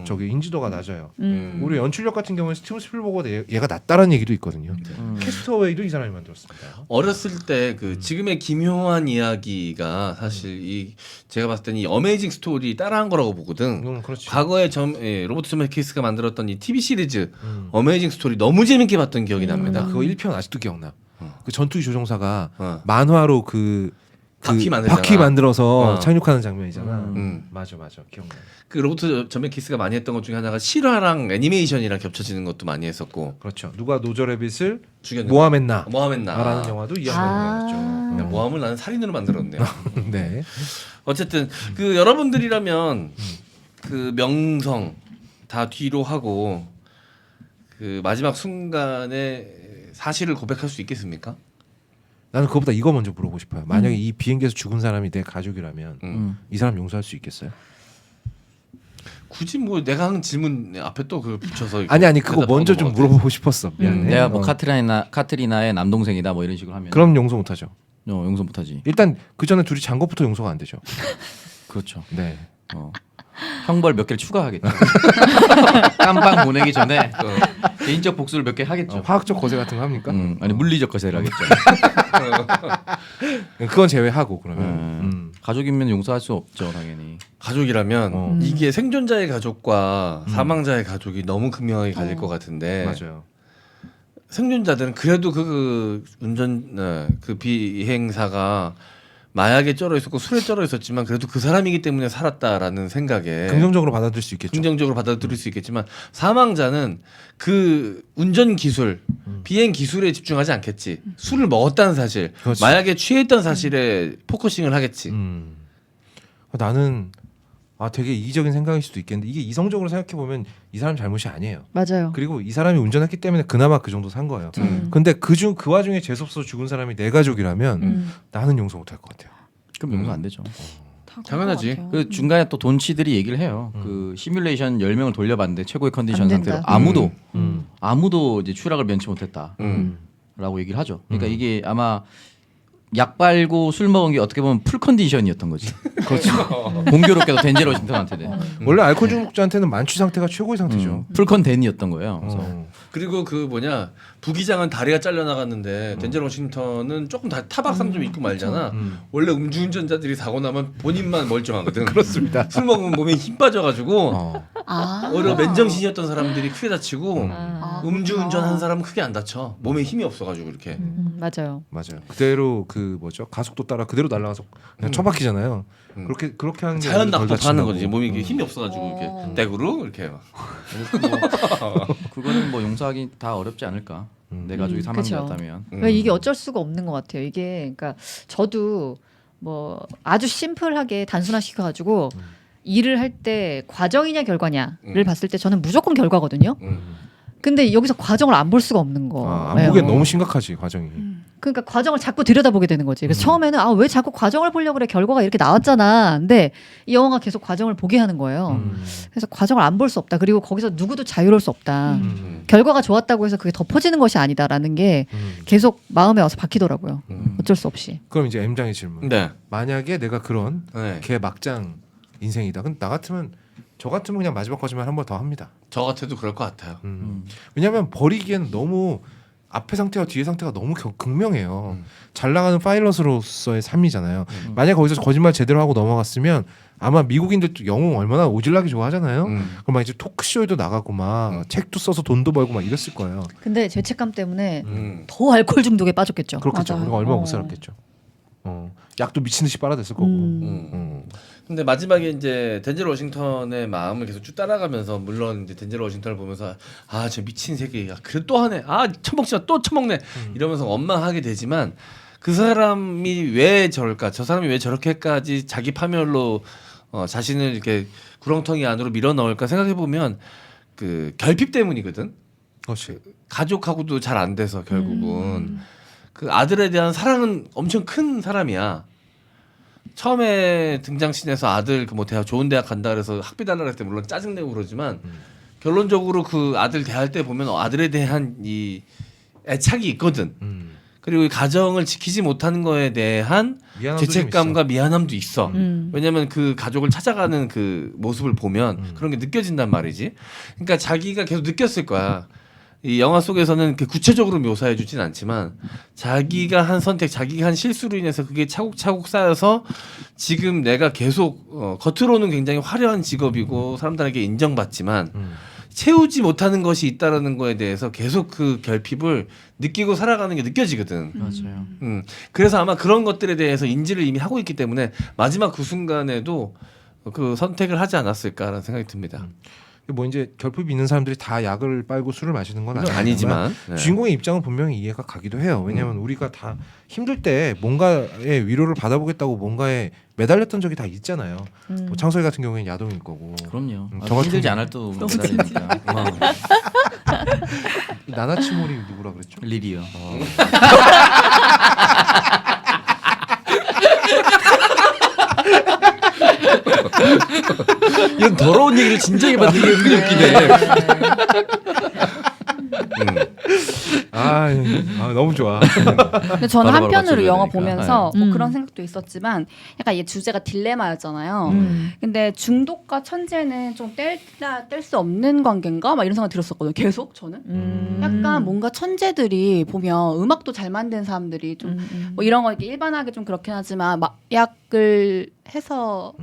E: 저기 인지도가 낮아요. 우리 연출력 같은 경우는 스티븐 스필버그보다 얘가 낫다라는 얘기도 있거든요. 캐스터웨이도 이 사람이 만들었습니다.
A: 어렸을 때 그 지금의 김효한 이야기가 사실 이 제가 봤을 때는 이 어메이징 스토리 따라한 거라고 보거든.
E: 그렇지.
A: 과거에 로버트 제메키스가 만들었던 이 TV 시리즈 어메이징 스토리 너무 재밌게 봤던 기억이 납니다.
E: 그거 1편 아직도 기억나. 그 전투기 조종사가
A: 어.
E: 만화로 그
A: 바퀴 만들잖아.
E: 바퀴 만들어서
A: 어.
E: 착륙하는 장면이잖아.
A: 음.
E: 맞아 기억나.
A: 그 로버트 제메키스가 많이 했던 것 중에 하나가 실화랑 애니메이션이랑 겹쳐지는 것도 많이 했었고.
E: 그렇죠. 누가 노저레빗을
A: 죽였는데.
E: 모하멘나
A: 모하멘나.
E: 라는 영화도 이 양반이 만들었죠.
A: 야, 모함을 나는 살인으로 만들었네요.
E: 네.
A: 어쨌든 그 여러분들이라면 그 명성 다 뒤로 하고 그 마지막 순간에 사실을 고백할 수 있겠습니까?
E: 나는 그거보다 이거 먼저 물어보고 싶어요. 만약에 이 비행기에서 죽은 사람이 내 가족이라면 이 사람 용서할 수 있겠어요?
A: 굳이 뭐 내가 한 질문 앞에 또 그걸 붙여서 이렇게
E: 아니 그거
A: 대답하는
E: 먼저
A: 거
E: 좀
A: 같아.
E: 물어보고 싶었어. 미안해.
D: 내가 뭐 카트리나의 남동생이다 뭐 이런 식으로 하면
E: 그럼 용서 못하죠.
D: 용서 못하지.
E: 일단 그 전에 둘이 잔 것부터 용서가 안 되죠.
D: 그렇죠.
E: 네.
D: 형벌 몇 개를 추가하겠죠. 깜빵 보내기 전에 개인적 복수를 몇 개 하겠죠.
E: 화학적 거세 같은 거 합니까?
D: 아니 물리적 거세를 하겠죠.
E: 그건 제외하고 그러면
D: 가족이면 용서할 수 없죠, 당연히.
A: 가족이라면 이게 생존자의 가족과 사망자의 가족이 너무 극명하게 갈릴 것 같은데
E: 맞아요.
A: 생존자들은 그래도 그 비행사가 마약에 쩔어 있었고 술에 쩔어 있었지만 그래도 그 사람이기 때문에 살았다라는 생각에
E: 긍정적으로 받아들일 수 있겠죠.
A: 긍정적으로 받아들일 수 있겠지만 사망자는 그 운전 기술, 비행 기술에 집중하지 않겠지. 술을 먹었다는 사실,
E: 그렇지.
A: 마약에 취했던 사실에 포커싱을 하겠지.
E: 나는 되게 이기적인 생각일 수도 있겠는데 이게 이성적으로 생각해 보면 이 사람 잘못이 아니에요.
B: 맞아요.
E: 그리고 이 사람이 운전했기 때문에 그나마 그 정도 산 거예요. 근데 그 와중에 재수없어 죽은 사람이 내 가족이라면 나는 용서 못할 것 같아요.
D: 그럼 용서 안 되죠.
A: 당연하지.
D: 그 중간에 또 돈치들이 얘기를 해요. 그 시뮬레이션 10명을 돌려봤는데 최고의 컨디션
B: 안
D: 상태로
B: 된다.
D: 아무도 이제 추락을 면치 못했다. 라고 얘기를 하죠. 그러니까 이게 아마 약 빨고 술 먹은 게 어떻게 보면 풀 컨디션이었던 거지. 그렇죠. 공교롭게도 덴젤 워싱턴한테는
E: 원래 알코올 중독자한테는 만취 상태가 최고의 상태죠.
D: 풀컨 덴이었던 거예요. 그래서
A: 그리고 그 부기장은 다리가 잘려 나갔는데 덴젤 워싱턴은 조금 타박상 좀 있고 말잖아. 원래 음주운전자들이 사고 나면 본인만 멀쩡하거든.
E: 그렇습니다.
A: 술 먹으면 몸에 힘 빠져가지고
B: 아.
A: 오히려 맨정신이었던 사람들이 크게 다치고 음주운전한 사람은 크게 안 다쳐. 몸에 힘이 없어가지고 이렇게.
B: 맞아요.
E: 맞아요. 그대로 가속도 따라 그대로 날아가서 그냥 처박히잖아요. 그렇게 하는 게
A: 자연
E: 덜
A: 낙법하는
E: 다친다고.
A: 거지. 몸이 이게 힘이 없어가지고 이렇게 댁으로 이렇게 해요.
D: 그거는 뭐 용서하기 다 어렵지 않을까. 내 가족이 사망자였다면.
B: 그러니까 이게 어쩔 수가 없는 것 같아요. 이게 그러니까 저도 뭐 아주 심플하게 단순화시켜가지고 일을 할 때 과정이냐 결과냐를 봤을 때 저는 무조건 결과거든요. 근데 여기서 과정을 안 볼 수가 없는 거.
E: 안 보기엔 너무 심각하지 과정이.
B: 그러니까 과정을 자꾸 들여다보게 되는 거지. 그래서 처음에는 왜 자꾸 과정을 보려고 그래? 결과가 이렇게 나왔잖아. 근데 이 영화가 계속 과정을 보게 하는 거예요. 그래서 과정을 안 볼 수 없다. 그리고 거기서 누구도 자유로울 수 없다. 결과가 좋았다고 해서 그게 덮어지는 것이 아니다라는 게 계속 마음에 와서 박히더라고요. 어쩔 수 없이.
E: 그럼 이제 M장의 질문.
A: 네.
E: 만약에 내가 그런
A: 네.
E: 개 막장 인생이다. 근데 저 같으면 그냥 마지막 거짓말 한 번 더 합니다.
A: 저 같아도 그럴 것 같아요.
E: 왜냐하면 버리기에는 너무 앞에 상태와 뒤에 상태가 너무 극명해요. 잘 나가는 파일럿으로서의 삶이잖아요. 만약 거기서 거짓말 제대로 하고 넘어갔으면 아마 미국인들도 영웅 얼마나 오질나게 좋아하잖아요. 그럼 막 이제 토크쇼에도 나가고 막 책도 써서 돈도 벌고 막 이랬을 거예요.
B: 근데 죄책감 때문에 더 알코올 중독에 빠졌겠죠.
E: 그렇겠죠.
I: 맞아요.
E: 우리가 얼마나 못 살았겠죠. 약도 미친 듯이 빨아댔을 거고.
A: 근데 마지막에 이제 덴젤 워싱턴의 마음을 계속 쭉 따라가면서 물론 이제 덴젤 워싱턴을 보면서 아 저 미친 새끼, 그래 또 하네, 아 처먹지마 또 처먹네 이러면서 원망하게 되지만 그 사람이 왜 저럴까, 저 사람이 왜 저렇게까지 자기 파멸로 자신을 이렇게 구렁텅이 안으로 밀어 넣을까 생각해 보면 그 결핍 때문이거든.
E: 그렇지.
A: 가족하고도 잘 안 돼서 결국은 그 아들에 대한 사랑은 엄청 큰 사람이야. 처음에 등장씬에서 아들 그 뭐 대학 좋은 대학 간다 그래서 학비 달라 그럴 때 물론 짜증내고 그러지만 결론적으로 그 아들 대할 때 보면 아들에 대한 이 애착이 있거든. 그리고 이 가정을 지키지 못하는 거에 대한
E: 미안함도
A: 죄책감과 미안함도 있어.
B: 음.
A: 왜냐면 그 가족을 찾아가는 그 모습을 보면 그런 게 느껴진단 말이지. 그러니까 자기가 계속 느꼈을 거야. 이 영화 속에서는 그 구체적으로 묘사해 주진 않지만 자기가 한 선택, 자기가 한 실수로 인해서 그게 차곡차곡 쌓여서 지금 내가 계속 겉으로는 굉장히 화려한 직업이고 사람들에게 인정받지만 채우지 못하는 것이 있다라는 거에 대해서 계속 그 결핍을 느끼고 살아가는 게 느껴지거든.
D: 맞아요.
A: 그래서 아마 그런 것들에 대해서 인지를 이미 하고 있기 때문에 마지막 그 순간에도 그 선택을 하지 않았을까라는 생각이 듭니다.
E: 뭐 이제 결핍이 있는 사람들이 다 약을 빨고 술을 마시는 건
A: 아니지만 네.
E: 주인공의 입장은 분명히 이해가 가기도 해요. 왜냐하면 우리가 다 힘들 때 뭔가의 위로를 받아보겠다고 뭔가에 매달렸던 적이 다 있잖아요. 뭐 창석이 같은 경우에는 야동일 거고.
D: 그럼요.
E: 저 같은
D: 힘들지
E: 경우-
D: 않을 또 매달리니까.
E: 나나치몰이 누구라 그랬죠?
D: 리리요. 이런 더러운 얘기를 진작에 받는 게 은근히 웃기네.
E: 너무 좋아.
I: 근데 저는
D: 바로바로
I: 한편으로
D: 맞춰줘야
I: 영화
D: 되니까.
I: 보면서 뭐
B: 음.
I: 그런 생각도 있었지만 약간 얘 주제가 딜레마였잖아요.
B: 음.
I: 근데 중독과 천재는 좀 뗄 수 없는 관계인가? 막 이런 생각 들었었거든요. 계속 저는. 약간 뭔가 천재들이 보면 음악도 잘 만드는 사람들이 좀 뭐 이런 거 이렇게 일반하게 좀 그렇긴 하지만 마약을 해서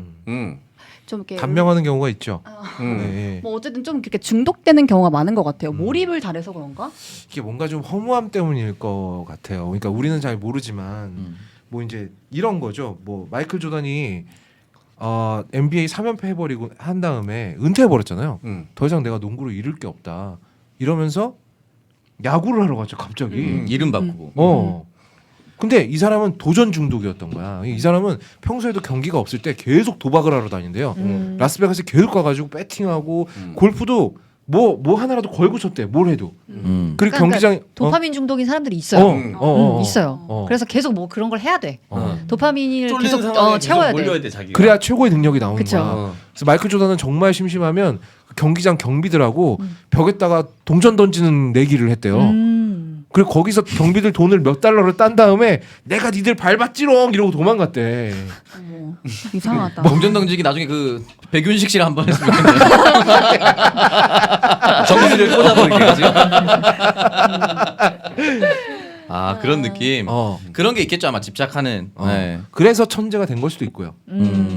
I: 좀 이렇게
E: 감명하는 경우가 있죠.
A: 음.
E: 네.
I: 뭐 어쨌든 좀 이렇게 중독되는 경우가 많은 것 같아요. 몰입을 잘해서 그런가?
E: 이게 뭔가 좀 허무함 때문일 것 같아요. 그러니까 우리는 잘 모르지만 뭐 이제 이런 거죠. 뭐 마이클 조던이 NBA 3연패 해버리고 한 다음에 은퇴해버렸잖아요. 더 이상 내가 농구를 이룰 게 없다. 이러면서 야구를 하러 갔죠. 갑자기.
D: 이름 바꾸고.
E: 근데 이 사람은 도전 중독이었던 거야. 이 사람은 평소에도 경기가 없을 때 계속 도박을 하러 다닌대요. 라스베가스에 계속 가가지고 배팅하고 골프도 뭐 하나라도 걸고 쳤대. 뭘 해도. 그리고
B: 그러니까
E: 경기장에
B: 도파민 중독인 사람들이 있어요. 있어요.
E: 어.
B: 그래서 계속 뭐 그런 걸 해야 돼. 도파민을
A: 쫄리는
B: 계속
A: 상황에
B: 채워야
A: 계속 몰려야
B: 돼.
A: 돼 자기가.
E: 그래야 최고의 능력이 나오는
B: 그쵸.
E: 거야. 그래서 마이클 조던은 정말 심심하면 경기장 경비들하고 벽에다가 동전 던지는 내기를 했대요. 그리고 거기서 경비들 돈을 몇 달러를 딴 다음에 내가 니들 밟았지롱 이러고 도망갔대.
I: 어머, 이상하다.
D: 동전 던지기 나중에 그 백윤식 씨랑 한번 했으면 좋겠네요. 정수리를 꽂아버리게 지금. 아 그런 느낌. 그런 게 있겠죠 아마 집착하는. 네.
E: 그래서 천재가 된 걸 수도 있고요.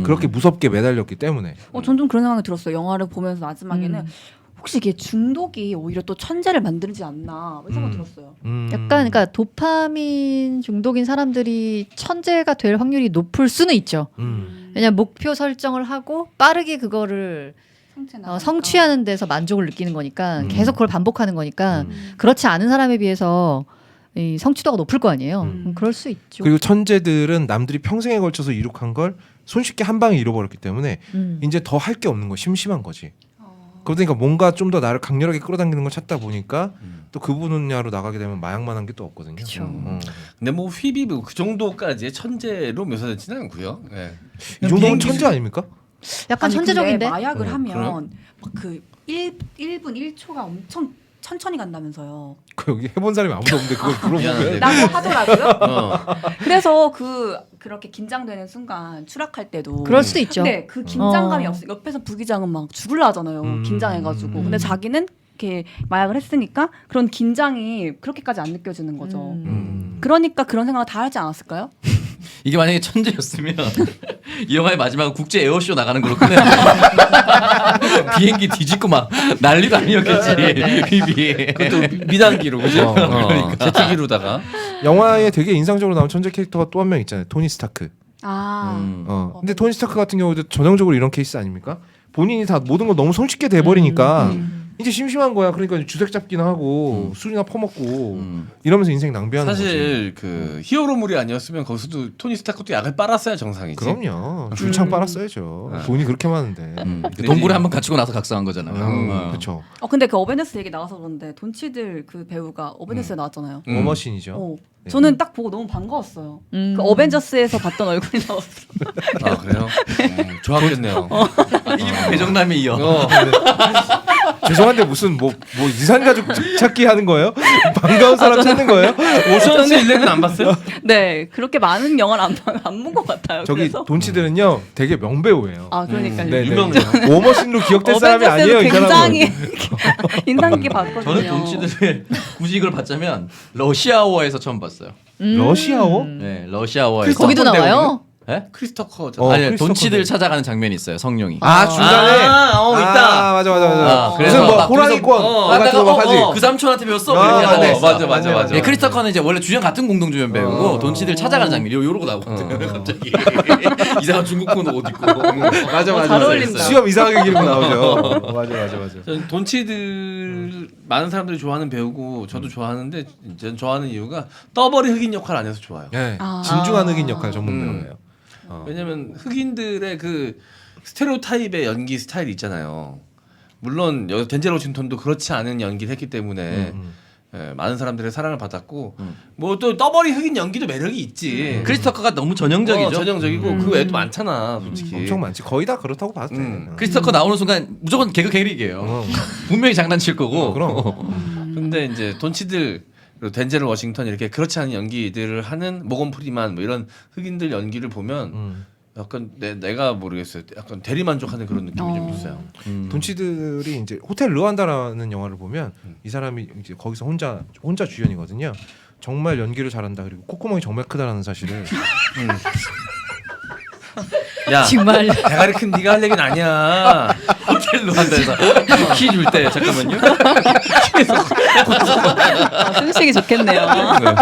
E: 그렇게 무섭게 매달렸기 때문에.
I: 전 좀 그런 생각이 들었어요. 영화를 보면서 마지막에는 혹시 이게 중독이 오히려 또 천재를 만들지 않나 이런 생각 들었어요.
B: 약간 그러니까 도파민 중독인 사람들이 천재가 될 확률이 높을 수는 있죠. 왜냐면 목표 설정을 하고 빠르게 그거를 성취하는 데서 만족을 느끼는 거니까 계속 그걸 반복하는 거니까 그렇지 않은 사람에 비해서 이 성취도가 높을 거 아니에요. 그럴 수 있죠.
E: 그리고 천재들은 남들이 평생에 걸쳐서 이룩한 걸 손쉽게 한 방에 잃어버렸기 때문에 이제 더 할 게 없는 거 심심한 거지. 그러니까 뭔가 좀 더 나를 강렬하게 끌어당기는 걸 찾다 보니까 또 그 분야로 나가게 되면 마약만 한 게 또 없거든요.
A: 근데 뭐 휘비 그 정도까지의 천재로 묘사되지는 않고요. 네.
E: 이 정도면
A: 비행기
E: 천재 아닙니까?
B: 약간
I: 아니,
B: 천재적인데.
I: 근데 마약을
A: 그래요?
I: 하면 그 1분 1초가 엄청 천천히 간다면서요.
E: 그 여기 해본 사람이 아무도 없는데 그걸 물어보면
I: 라고 하더라고요.
A: 어.
I: 그래서 그렇게 긴장되는 순간 추락할 때도
B: 그럴 수도 있죠.
I: 근데 그 긴장감이 없어. 옆에서 부기장은 막 죽을라 하잖아요. 긴장해가지고. 근데 자기는 이렇게 마약을 했으니까 그런 긴장이 그렇게까지 안 느껴지는 거죠. 그러니까 그런 생각을 다 하지 않았을까요?
D: 이게 만약에 천재였으면 이 영화의 마지막은 국제 에어쇼 나가는 걸로 끝내요. 비행기 뒤집고 막 난리도 아니었겠지. 휘비.
A: 그것도 미단기로 그죠?
E: 그러니까.
A: 제트기로다가.
E: 영화에 되게 인상적으로 나온 천재 캐릭터가 또 한 명 있잖아요. 토니 스타크. 근데 토니 스타크 같은 경우도 전형적으로 이런 케이스 아닙니까? 본인이 다 모든 걸 너무 손쉽게 돼버리니까 이제 심심한 거야. 그러니까 주색 잡기나 하고 술이나 퍼먹고 이러면서 인생 낭비하는
A: 사실 그 히어로물이 아니었으면 거기서도 토니 스타크도 약을 빨았어야 정상이지.
E: 그럼요. 줄창 빨았어야죠. 돈이 그렇게 많은데.
D: 동굴에 한번 갇히고 나서 각성한 거잖아요.
E: 그렇죠.
I: 근데 그 어벤져스 얘기 나와서 그런데 돈치들 그 배우가 어벤져스에 나왔잖아요.
E: 워머신이죠.
I: 저는 딱 보고 너무 반가웠어요. 그 어벤져스에서 봤던 얼굴이 나왔어.
A: 아 그래요? 좋았겠네요.
D: 배정남에 이어.
E: 죄송한데 무슨 뭐 이산가족 찾기 하는 거예요? 반가운 사람 찾는 거예요?
A: 오션스 11 안 봤어요?
I: 네, 그렇게 많은 영화를 안 본 것 같아요.
E: 저기
I: 그래서.
E: 돈치들은요 되게 명배우예요.
I: 아, 그러니까요.
E: 네,
A: 유명해요.
E: 워머신으로 기억될 사람이 아니에요. 이
I: 굉장히
E: 사람은.
I: 인상 깊게 봤거든요.
D: 저는 돈치들의 굳이 이걸 봤자면 러시아워에서 처음 봤어요.
E: 러시아워?
D: 네, 러시아워에서.
B: 거기도 나와요?
D: 네?
A: 크리스토커.
D: 아니
E: 크리스토퍼
D: 돈치들
E: 네.
D: 찾아가는 장면이 있어요. 성룡이.
E: 중간에
A: 있다.
E: 맞아.
D: 아,
E: 무슨
D: 그래서
E: 뭐
D: 막
E: 호랑이권 같은 거 막 하지.
D: 그 삼촌한테 배웠어.
E: 아,
D: 이렇게
E: 네.
D: 하는데
A: 맞아.
D: 예, 크리스토커는 이제 원래 주연 같은 공동주연 배우고 돈치들 찾아가는 장면 요러고 나오거든요. 갑자기 이상한 중국군 옷 입고.
E: 맞아.
I: 잘 어울린다.
E: 수염 이상하게 기르고 나오죠. 맞아.
A: 저는 돈치들 많은 사람들이 좋아하는 배우고 저도 좋아하는데 저는 좋아하는 이유가 떠버리 흑인 역할 안 해서 좋아요.
E: 네, 진중한 흑인 역할 전문 배우예요.
A: 왜냐면 흑인들의 그 스테레오타입의 연기 스타일이 있잖아요. 물론 여기 덴젤 워싱턴도 그렇지 않은 연기를 했기 때문에 예, 많은 사람들의 사랑을 받았고 뭐 또 떠버리 흑인 연기도 매력이 있지.
D: 크리스토커가 너무 전형적이죠.
A: 전형적이고 그 외에도 많잖아, 솔직히.
E: 엄청 많지. 거의 다 그렇다고 봐도 돼.
D: 크리스토커 나오는 순간 무조건 개그 캐릭이에요. 분명히 장난칠 거고.
E: 그럼.
A: 근데 이제 돈치들 그리고 덴젤 워싱턴 이렇게 그렇지 않은 연기들을 하는 모건 프리만 뭐 이런 흑인들 연기를 보면 약간 내가 모르겠어요. 약간 대리만족하는 그런 느낌이 좀 있어요.
E: 돈치들이 이제 호텔 르완다라는 영화를 보면 이 사람이 이제 거기서 혼자 주연이거든요. 정말 연기를 잘한다. 그리고 콧구멍이 정말 크다라는 사실을
A: 야,
B: 정말.
A: 대가리 큰 네가 할 얘기는 아니야.
D: 호텔로 한다해서 키 줄 때 잠깐만요.
B: 승식이 좋겠네요.
E: 아니,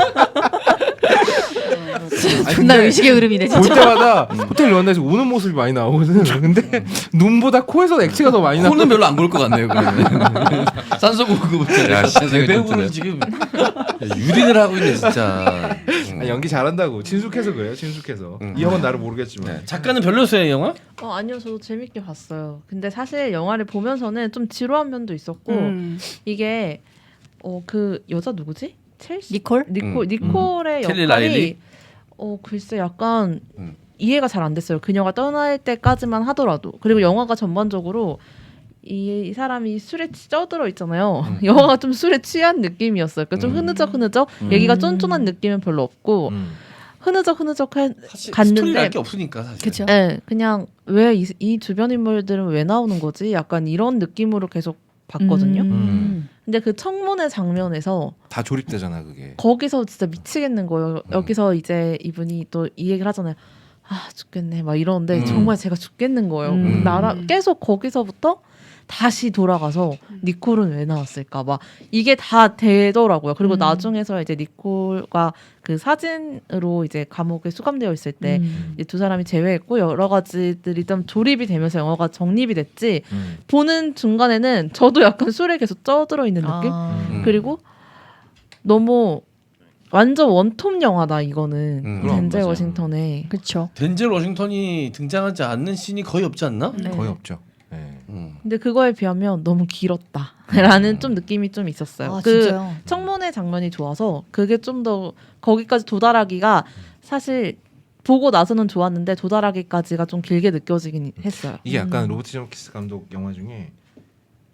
B: 존나
E: 근데
B: 의식의 흐름이네
E: 볼
B: 진짜.
E: 때마다 호텔 르완다에서 우는 모습이 많이 나오거든. 근데 눈보다 코에서 액체가 더 많이 나.
D: 코는 별로 안 볼 것 같네요. 그러면 산소 공급을
A: 야, 배우는 지금 유린을 하고 있네 진짜.
E: 연기 잘한다고. 친숙해서 그래요. 친숙해서. 이 형은 나를 모르겠지만.
A: 네. 작가는 별로였어요 이 영화?
C: 아니요, 저도 재밌게 봤어요. 근데 사실 영화를 보면서는 좀 지루한 면도 있었고 이게 그 여자 누구지? 첼시? 니콜의
A: 켈리
C: 역할이
A: 라일리?
C: 글쎄 약간 이해가 잘 안 됐어요. 그녀가 떠날 때까지만 하더라도. 그리고 영화가 전반적으로 이 사람이 술에 쪄들어 있잖아요. 영화가 좀 술에 취한 느낌이었어요. 그러니까 좀 흐느적 얘기가 쫀쫀한 느낌은 별로 없고 흐느적
A: 사실
C: 갔는데
A: 스토리랄 게 없으니까 사실.
B: 그렇죠.
C: 네, 그냥 왜 이 주변 인물들은 왜 나오는 거지? 약간 이런 느낌으로 계속 봤거든요. 근데 그 청문회 장면에서
E: 다 조립되잖아 그게.
C: 거기서 진짜 미치겠는 거예요. 여기서 이제 이분이 또 이 얘기를 하잖아요. 아 죽겠네 막 이러는데 정말 제가 죽겠는 거예요. 계속 거기서부터 다시 돌아가서 니콜은 왜 나왔을까 막 이게 다 되더라고요. 그리고 나중에서 이제 니콜과 그 사진으로 이제 감옥에 수감되어 있을 때 이제 두 사람이 제외했고 여러 가지들이 좀 조립이 되면서 영화가 정립이 됐지. 보는 중간에는 저도 약간 술에 계속 쪄들어 있는 느낌. 그리고 너무 완전 원톱 영화다 이거는. 덴젤
A: 맞아요.
C: 워싱턴의.
B: 그렇죠.
A: 덴젤 워싱턴이 등장하지 않는 씬이 거의 없지 않나?
C: 네.
E: 거의 없죠. 네.
C: 근데 그거에 비하면 너무 길었다라는 좀 느낌이 좀 있었어요.
B: 아,
C: 그
B: 진짜요?
C: 청문회 장면이 좋아서 그게 좀 더 거기까지 도달하기가 사실 보고 나서는 좋았는데 도달하기까지가 좀 길게 느껴지긴 했어요.
E: 이게 약간 로버트 제머키스 감독 영화 중에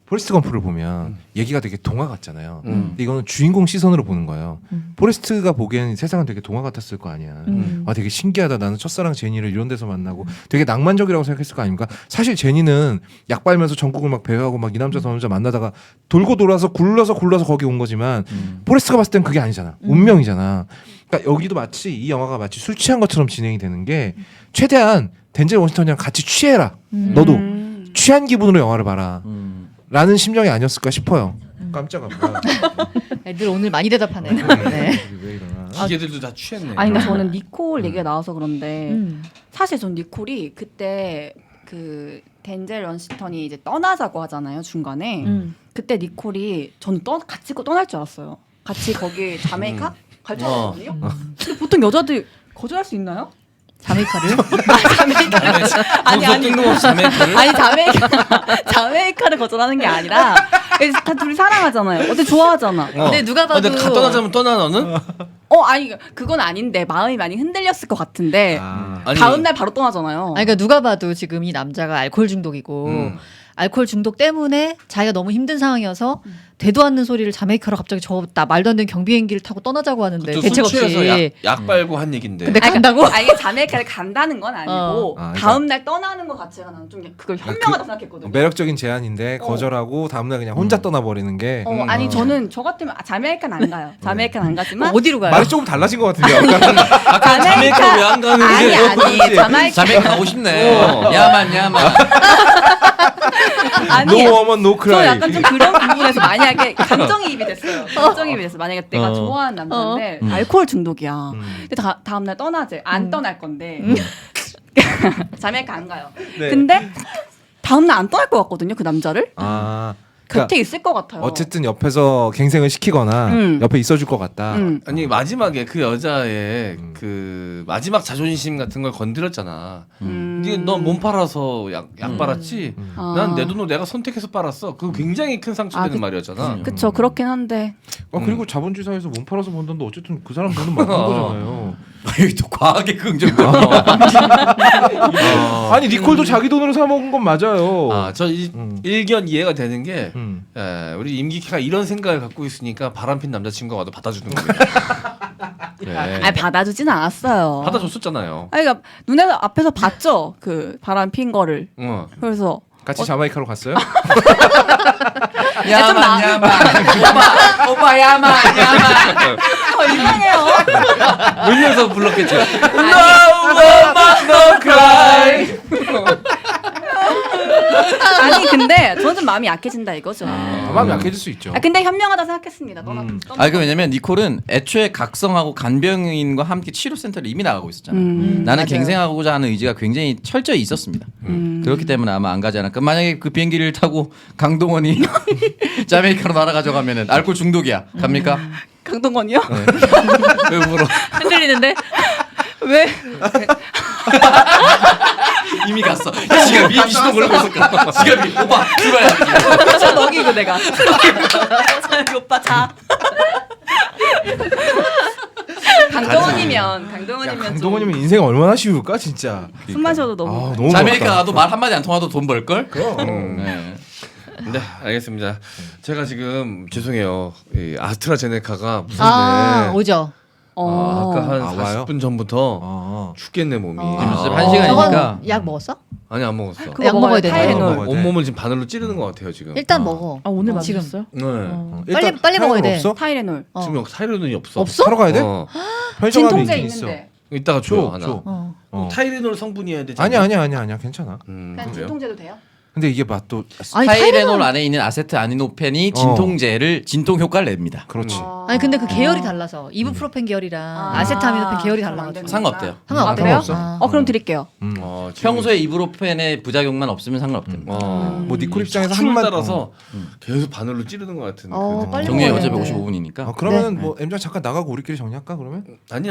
E: 포레스트 검프를 보면 얘기가 되게 동화 같잖아요. 근데 이거는 주인공 시선으로 보는 거예요. 포레스트가 보기에는 세상은 되게 동화 같았을 거 아니야. 아 되게 신기하다. 나는 첫사랑 제니를 이런 데서 만나고 되게 낭만적이라고 생각했을 거 아닙니까? 사실 제니는 약 빨면서 전국을 막 배회하고 막 이 남자 저 남자 만나다가 돌고 돌아서 굴러서 거기 온 거지만 포레스트가 봤을 땐 그게 아니잖아. 운명이잖아. 그러니까 여기도 마치 이 영화가 마치 술 취한 것처럼 진행이 되는 게 최대한 덴젤 워싱턴이랑 같이 취해라. 너도 취한 기분으로 영화를 봐라. 라는 심정이 아니었을까 싶어요. 깜짝아.
B: 애들 오늘 많이 대답하네. 네.
E: 왜 이러나?
A: 기계들도 다 취했네.
I: 아니 근데 저는 니콜 얘기가 나와서 그런데
B: 음.
I: 사실 전 니콜이 그때 그 덴젤 런시턴이 이제 떠나자고 하잖아요 중간에. 그때 니콜이 저는 같이 떠날 줄 알았어요. 같이 거기 자메이카 갈 줄 알았거든요. 근데 보통 여자들 거절할 수 있나요?
B: 자메이카를?
I: 아니
A: 뜬금없이 자메이카를?
I: 아니 자메이카를 거절하는 게 아니라 다 둘이 사랑하잖아요. 어때 좋아하잖아.
B: 근데 누가 봐도
A: 근데 떠나자면 떠나 너는?
I: 아니 그건 아닌데 마음이 많이 흔들렸을 것 같은데
A: 아니,
I: 다음 날 바로 떠나잖아요.
B: 아니 그러니까 누가 봐도 지금 이 남자가 알코올 중독이고 알코올 중독 때문에 자기가 너무 힘든 상황이어서 되도 않는 소리를 자메이카로 갑자기 저었다 말도 안 되는 경비행기를 타고 떠나자고 하는데
A: 그것도
B: 대책
A: 술 취해서
B: 없이
A: 약 빨고 한 얘긴데.
B: 근데 간다고?
I: 아니 이게 자메이카를 간다는 건 아니고
E: 그러니까-
I: 다음 날 떠나는 것 자체가 나는 좀 그걸 현명하다 생각했거든요.
E: 매력적인 제안인데 거절하고 다음날 그냥 혼자 떠나버리는 게
I: 아니 저는 저 같으면 자메이카는 안 가요. 자메이카는 안 가지만
B: 어디로 가요?
E: 말이 조금 달라진 것 같은데요. 아까
A: 자메이카 왜 안 가는
I: 아니
A: 게?
I: 아니
D: 자메이카 가고 싶네. 야만.
I: 아니
E: No woman, no
I: 저
E: cry.
I: 약간 좀 그런 부분에서 만약에 감정이입이 됐어요. 감정이입이 됐어. 만약에 내가 좋아하는 남자인데 알코올 중독이야. 근데 다음 날 떠나지. 안 떠날 건데 자메이카 안 가요.
E: 네.
I: 근데 다음 날 안 떠날 것 같거든요. 그 남자를
E: 아,
I: 곁에 있을 것 같아요.
E: 어쨌든 옆에서 갱생을 시키거나 옆에 있어줄 것 같다.
A: 아니 마지막에 그 여자의 그 마지막 자존심 같은 걸 건드렸잖아. 넌몸 팔아서 약 빨았지. 난 내 돈으로 내가 선택해서 빨았어. 그거 굉장히 큰 상처되는 말이었잖아.
I: 그쵸 그렇긴 한데
E: 그리고 자본주의사에서 몸 팔아서 번 돈도 어쨌든 그 사람 돈은 맞는 거잖아요.
D: 여기 또 과하게 긍정적.
E: 아니 니콜도 자기 돈으로 사 먹은 건 맞아요.
A: 저 일견 이해가 되는 게
E: 음.
A: 우리 임기키가 이런 생각을 갖고 있으니까 바람핀 남자친구가 와도 받아주는 겁니다. 그래.
I: 아니 받아주진 않았어요.
A: 받아줬었잖아요.
I: 아니 그러니까 눈에 앞에서 봤죠. 그 바람 핀 거를. 그래서
E: 같이 자메이카로 갔어요?
D: 야만. 오빠 야만.
I: 이상해요.
A: 울면서 불렀겠죠.
I: 아니 근데 저는 좀 마음이 약해진다 이거죠.
E: 마음이 약해질 수 있죠.
I: 근데 현명하다 생각했습니다.
D: 그 왜냐면 니콜은 애초에 각성하고 간병인과 함께 치료센터를 이미 나가고 있었잖아. 나는
I: 맞아요.
D: 갱생하고자 하는 의지가 굉장히 철저히 있었습니다. 그렇기 때문에 아마 안 가지 않을까. 만약에 그 비행기를 타고 강동원이 자메이카로 날아가져 가면은 알코올 중독이야. 갑니까?
I: 강동원이요?
D: 왜 울어?
B: 흔들리는데
I: 왜?
D: 이미 갔어. 지갑이 이미 시동 걸고 있었거든. 지갑이 오빠 출발해야
I: 저 먹이고 내가. 자, 오빠 자. 강동원이면
E: 강동원이면 인생 얼마나 쉬울까 진짜.
I: 숨 마셔도 너무.
E: 너무
D: 자메이카
E: 부럽다.
D: 가도 말 한마디 안 통하도 돈 벌걸? 네.
A: 네, 알겠습니다. 제가 지금 죄송해요. 이 아스트라제네카가
B: 오죠.
A: 아까 한
E: 와요?
A: 40분 전부터 죽겠네 몸이.
D: 지금 한 시간이니까.
B: 저건 약 먹었어?
A: 아니 안 먹었어.
I: 그거
B: 약 먹어야
I: 먹어요,
B: 되네.
I: 타이레놀.
A: 온몸을 지금 바늘로 찌르는 것 같아요 지금.
B: 일단 먹어.
C: 오늘
B: 지금.
C: 맞으셨어요?
A: 네.
E: 일단
B: 빨리 먹어야 돼.
E: 없어?
I: 타이레놀.
A: 지금 타이레놀이 없어.
B: 없어?
E: 사러 가야 돼? 편의점 가면
I: 진통제
E: 있긴 있어.
I: 있는데.
A: 이따가 줘 하나.
E: 줘.
A: 타이레놀 성분이어야 되지.
E: 아니야 괜찮아.
I: 그냥
A: 그래요?
I: 진통제도 돼요?
E: 근데 이게 맛도
B: 아니
D: 타이레놀 안에 있는 아세트아미노펜이 진통 효과를 냅니다.
E: 그렇지.
B: 아니 근데 그 계열이 달라서 이부프로펜 계열이랑 아세타미노펜 계열이
I: 그럼 안
B: 달라가지고
I: 되는구나.
D: 상관없대요.
B: 상관없대요?
E: 상관없어.
I: 그럼 드릴게요.
A: 지금,
D: 평소에 이브로펜의 부작용만 없으면 상관없대요.
E: 뭐 니콜 입장에서
A: 술
E: 한만
A: 따라서 계속 바늘로 찌르는 것 같은. 그
B: 빨리
A: 느낌.
D: 정리해
B: 먹어야
D: 어차피
B: 돼.
D: 55분이니까.
E: 그러면 뭐 M장 잠깐 나가고 우리끼리 정리할까 그러면?
A: 아니.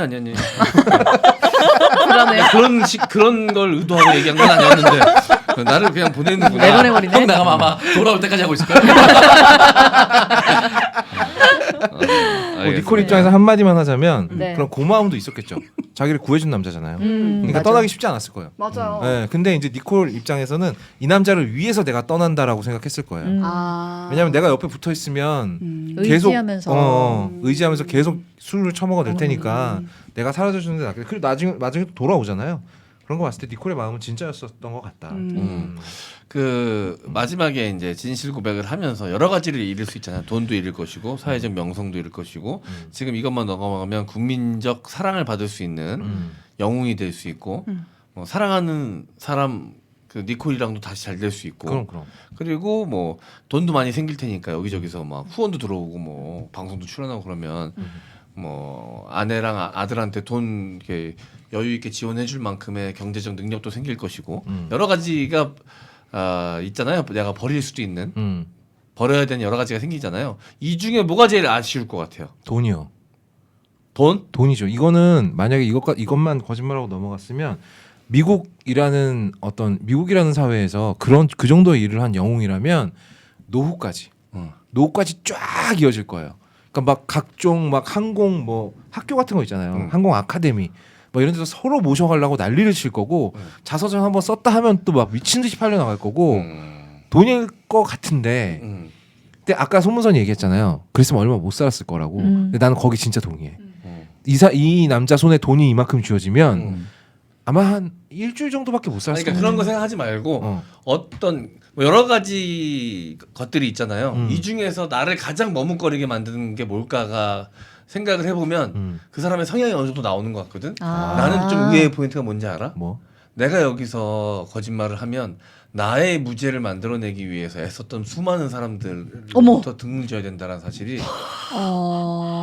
A: 그런 걸 의도하고 얘기한 건 아니었는데 나를 그냥 보내는구나.
B: 내보내버리네.
D: 형 나가면 아마 돌아올 때까지 하고 있을 거야.
E: 뭐 니콜 입장에서 한 마디만 하자면
B: 네.
E: 그런 고마움도 있었겠죠. 자기를 구해준 남자잖아요. 그러니까
B: 맞아.
E: 떠나기 쉽지 않았을 거예요.
I: 맞아요.
E: 네, 근데 이제 니콜 입장에서는 이 남자를 위해서 내가 떠난다라고 생각했을 거예요. 왜냐면 내가 옆에 붙어 있으면 계속
B: 의지하면서.
E: 의지하면서 계속 술을 처먹어 낼 테니까 내가 사라져 주는 게 낫겠다. 그리고 나중에 돌아오잖아요. 그런 거 봤을 때 니콜의 마음은 진짜였었던 것 같다.
A: 그 마지막에 이제 진실 고백을 하면서 여러 가지를 잃을 수 있잖아요. 돈도 잃을 것이고 사회적 명성도 잃을 것이고 지금 이것만 넘어가면 국민적 사랑을 받을 수 있는 영웅이 될 수 있고 뭐 사랑하는 사람 그 니콜이랑도 다시 잘 될 수 있고
E: 그럼.
A: 그리고 뭐 돈도 많이 생길 테니까 여기저기서 막 후원도 들어오고 뭐 방송도 출연하고 그러면 뭐 아내랑 아들한테 돈 이렇게 여유 있게 지원해줄 만큼의 경제적 능력도 생길 것이고 여러 가지가 있잖아요. 내가 버릴 수도 있는 버려야 되는 여러 가지가 생기잖아요. 이 중에 뭐가 제일 아쉬울 것 같아요?
E: 돈이요.
A: 돈이죠.
E: 이거는 만약에 이것만 거짓말하고 넘어갔으면 미국이라는 사회에서 그 정도의 일을 한 영웅이라면 노후까지 쫙 이어질 거예요. 그러니까 막 각종 막 항공 뭐 학교 같은 거 있잖아요. 항공 아카데미 뭐 이런 데서 서로 모셔가려고 난리를 칠 거고 자서전 한번 썼다 하면 또 막 미친 듯이 팔려 나갈 거고 돈일 것 같은데. 근데 아까 손문선이 얘기했잖아요. 그랬으면 얼마 못 살았을 거라고. 근데 나는 거기 진짜 동의해. 이 남자 손에 돈이 이만큼 쥐어지면 아마 한 일주일 정도밖에 못 살았을
A: 그러니까
E: 거예요.
A: 그런 거 생각하지 말고 어떤 뭐 여러 가지 것들이 있잖아요. 이 중에서 나를 가장 머뭇거리게 만드는 게 뭘까가 생각을 해보면 그 사람의 성향이 어느 정도 나오는 것 같거든. 나는 좀 의외의 포인트가 뭔지 알아?
E: 뭐?
A: 내가 여기서 거짓말을 하면 나의 무죄를 만들어내기 위해서 애썼던 수많은 사람들부터 등을 져야 된다는 사실이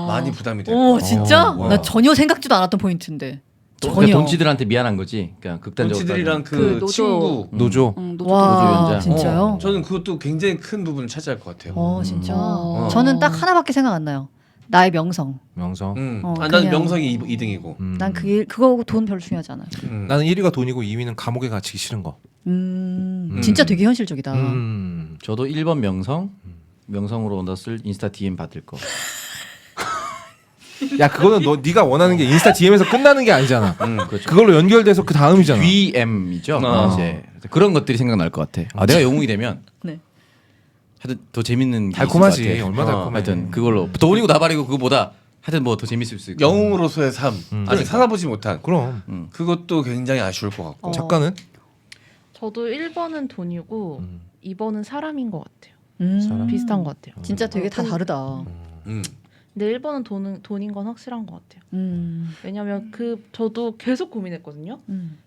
A: 많이 부담이 돼.
B: 오 진짜?
E: 뭐야.
B: 나 전혀 생각지도 않았던 포인트인데.
D: 그러니까 돈치들한테 미안한 거지. 그러니까 극단적으로.
A: 돈치들이랑
I: 그
A: 그
I: 노조.
A: 친구.
E: 노조.
I: 노조
B: 와
D: 연장.
B: 진짜요?
A: 저는 그것도 굉장히 큰 부분을 차지할 것 같아요.
B: 진짜.
I: 어.
B: 저는 딱 하나밖에 생각 안 나요. 나의 명성.
E: 명성.
A: 나는
B: 그냥-
A: 명성이 2등이고.
B: 난 그거 돈 별로 중요하지 않아요.
E: 나는 1위가 돈이고 2위는 감옥에 갇히기 싫은 거.
B: 진짜 되게 현실적이다.
D: 저도 1번 명성으로 넣었을 인스타 DM 받을 거.
E: 야 그거는 네가 원하는 게 인스타 DM에서 끝나는 게 아니잖아.
D: 그렇죠.
E: 그걸로 연결돼서 그 다음이잖아.
D: VM이죠. 이제 그런 것들이 생각날 것 같아. 내가 영웅이 되면
B: 네.
D: 하여튼 더 재밌는 게
E: 달콤하지.
D: 있을 것 같아.
E: 얼마나 달콤해.
D: 하여튼 그걸로 돈이고 나발이고 그거보다 하여튼 뭐 더 재밌을 수 있고.
A: 영웅으로서의 삶 아직 살아보지 못한
E: 그럼
A: 그것도 굉장히 아쉬울 것 같고.
E: 작가는
C: 저도 1번은 돈이고 2번은 사람인 것 같아요.
E: 사람?
C: 비슷한 것 같아요.
B: 진짜 되게 다 다르다.
C: 근데 1번은 돈인 건 확실한 것 같아요. 왜냐면 저도 계속 고민했거든요.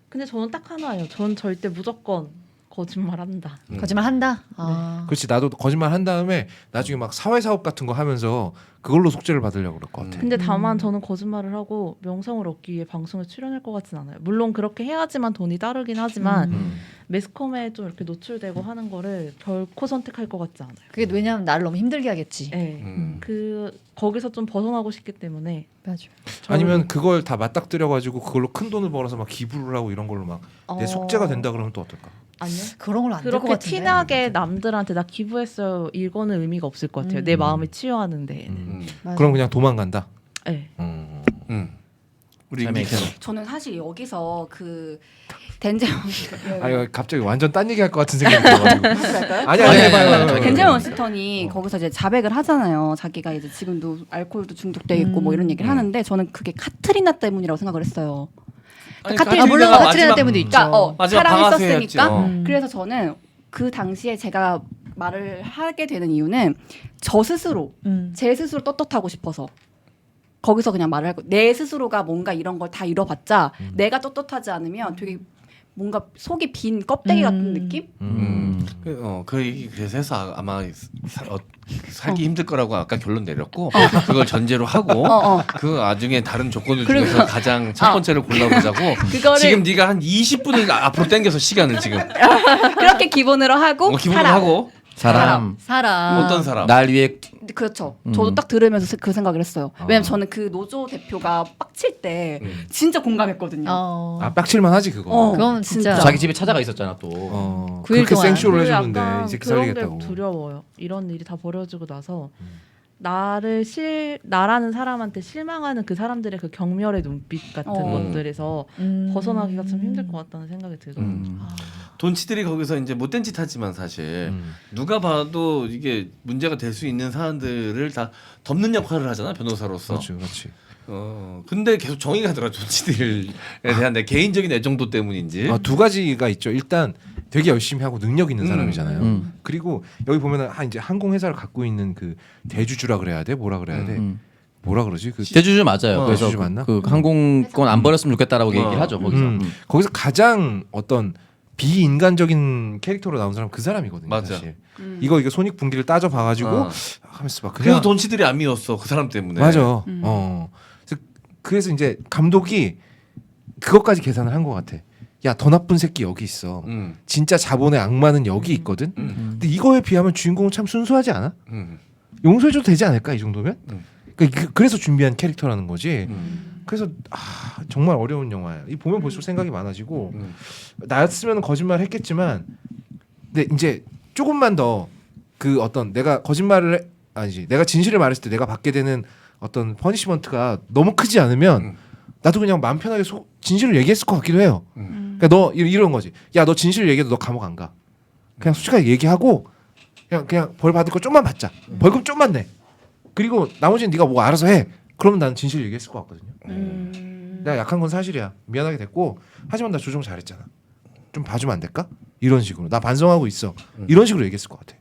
C: 근데 저는 딱 하나예요. 전 절대 무조건 거짓말한다.
B: 거짓말 한다.
E: 그렇지. 나도 거짓말 한 다음에 나중에 막 사회 사업 같은 거 하면서 그걸로 속죄를 받으려고 그럴 것 같아.
C: 근데 다만 저는 거짓말을 하고 명성을 얻기 위해 방송에 출연할 것 같진 않아요. 물론 그렇게 해야지만 돈이 따르긴 하지만 매스컴에 좀 이렇게 노출되고 하는 거를 결코 선택할 것 같지 않아요.
B: 그게 왜냐면 나를 너무 힘들게 하겠지.
C: 네. 거기서 좀 벗어나고 싶기 때문에.
B: 맞아.
E: 아니면 그걸 다 맞닥뜨려 가지고 그걸로 큰 돈을 벌어서 막 기부를 하고 이런 걸로 막 내 속죄가 된다 그러면 또 어떨까?
C: 아니요.
B: 그런 걸 안 될 것
C: 그렇게
B: 같은데.
C: 티나게 남들한테 나 기부했어요. 이거는 의미가 없을 것 같아요. 내 마음을 치유하는 데에는.
B: 맞아.
E: 그럼 그냥 도망간다.
C: 네.
A: 우리
D: 잘
A: 밑에서
I: 저는 사실 여기서 그 덴젤
E: 아니 갑자기 완전 딴 얘기 할 것 같은 생각이 들어가지고. 아니 해봐요.
I: 덴젤 워싱턴이 거기서 이제 자백을 하잖아요. 자기가 이제 지금도 알코올도 중독돼 있고 뭐 이런 얘기를 하는데 저는 그게 카트리나 때문이라고 생각을 했어요.
A: 아니,
B: 물론
A: 카트리나가
B: 카트리나
A: 마지막-
B: 때문도 있죠.
I: 그러니까
A: 마지막
I: 사랑을
A: 방아쇠였지.
I: 썼으니까. 그래서 저는 그 당시에 제가 말을 하게 되는 이유는 저 스스로 제 스스로 떳떳하고 싶어서 거기서 그냥 말을 하고 내 스스로가 뭔가 이런 걸 다 잃어봤자 내가 떳떳하지 않으면 되게 뭔가 속이 빈 껍데기 같은 느낌?
A: 그 얘기 그래서 해서 아마 살기 힘들 거라고 아까 결론 내렸고 그걸 전제로 하고 그 나중에 다른 조건들
I: 그리고-
A: 중에서 가장 첫 번째를 골라보자고.
I: 그거를-
A: 지금 네가 한 20분을 앞으로 당겨서 시간을 지금
I: 그렇게 기본으로 하고
A: 기본으로
I: 사람.
A: 하고
D: 사람
B: 사람.
A: 어떤 사람?
D: 날 위해
I: 그렇죠. 저도 딱 들으면서 그 생각을 했어요. 왜냐면 저는 그 노조 대표가 빡칠 때 진짜 공감했거든요.
E: 아 빡칠만 하지 그거.
B: 그건 진짜.
D: 자기 집에 찾아가 있었잖아 또.
B: 9일
E: 그렇게
B: 동안.
E: 생쇼를
C: 그리고
E: 해주는데
C: 약간
E: 이 새끼
C: 그런
E: 살리겠다고.
C: 게 두려워요. 이런 일이 다 벌어지고 나서 나라는 사람한테 실망하는 그 사람들의 그 경멸의 눈빛 같은 것들에서 벗어나기가 참 힘들 것 같다는 생각이 들더라고요.
A: 돈치들이 거기서 이제 못된 짓 하지만 사실 누가 봐도 이게 문제가 될 수 있는 사안들을 다 덮는 역할을 하잖아 변호사로서.
E: 그렇지.
A: 근데 계속 정이 가더라 돈치들에 대한 내 개인적인 애정도 때문인지.
E: 두 가지가 있죠. 일단 되게 열심히 하고 능력 있는 사람이잖아요. 그리고 여기 보면은 이제 항공 회사를 갖고 있는 그 대주주라 그래야 돼, 뭐라 그래야 돼, 뭐라 그러지? 그
D: 대주주 맞아요. 그래서
E: 대주주 맞나?
D: 그 항공권 안 버렸으면 좋겠다라고 얘기를 하죠. 거기서.
E: 거기서 가장 어떤 비인간적인 캐릭터로 나온 사람 그 사람이거든요.
A: 맞아.
E: 사실. 이거 손익분기를 따져 봐가지고 하면서 막
A: 그래서 돈치들이 안 미웠어 그 사람 때문에.
E: 맞아. 그래서 이제 감독이 그것까지 계산을 한 것 같아. 야, 더 나쁜 새끼 여기 있어. 진짜 자본의 악마는 여기 있거든. 근데 이거에 비하면 주인공은 참 순수하지 않아? 용서해줘도 되지 않을까 이 정도면? 그러니까 그래서 준비한 캐릭터라는 거지. 그래서 정말 어려운 영화야. 이 보면 볼수록 생각이 많아지고 나였으면 거짓말 했겠지만, 근데 이제 조금만 더 그 어떤 내가 거짓말을 아니지 내가 진실을 말했을 때 내가 받게 되는 어떤 퍼니시먼트가 너무 크지 않으면 나도 그냥 마음 편하게 진실을 얘기했을 것 같기도 해요. 그러니까 너 이런 거지. 야, 너 진실을 얘기해도 너 감옥 안 가. 그냥 솔직하게 얘기하고 그냥 벌 받을 거 좀만 받자. 벌금 좀만 내. 그리고 나머지는 네가 뭐 알아서 해. 그러면 나는 진실을 얘기했을 것 같거든요. 내가 약한 건 사실이야. 미안하게 됐고 하지만 나 조정 잘했잖아. 좀 봐주면 안 될까? 이런 식으로 나 반성하고 있어. 이런 식으로 얘기했을 것 같아.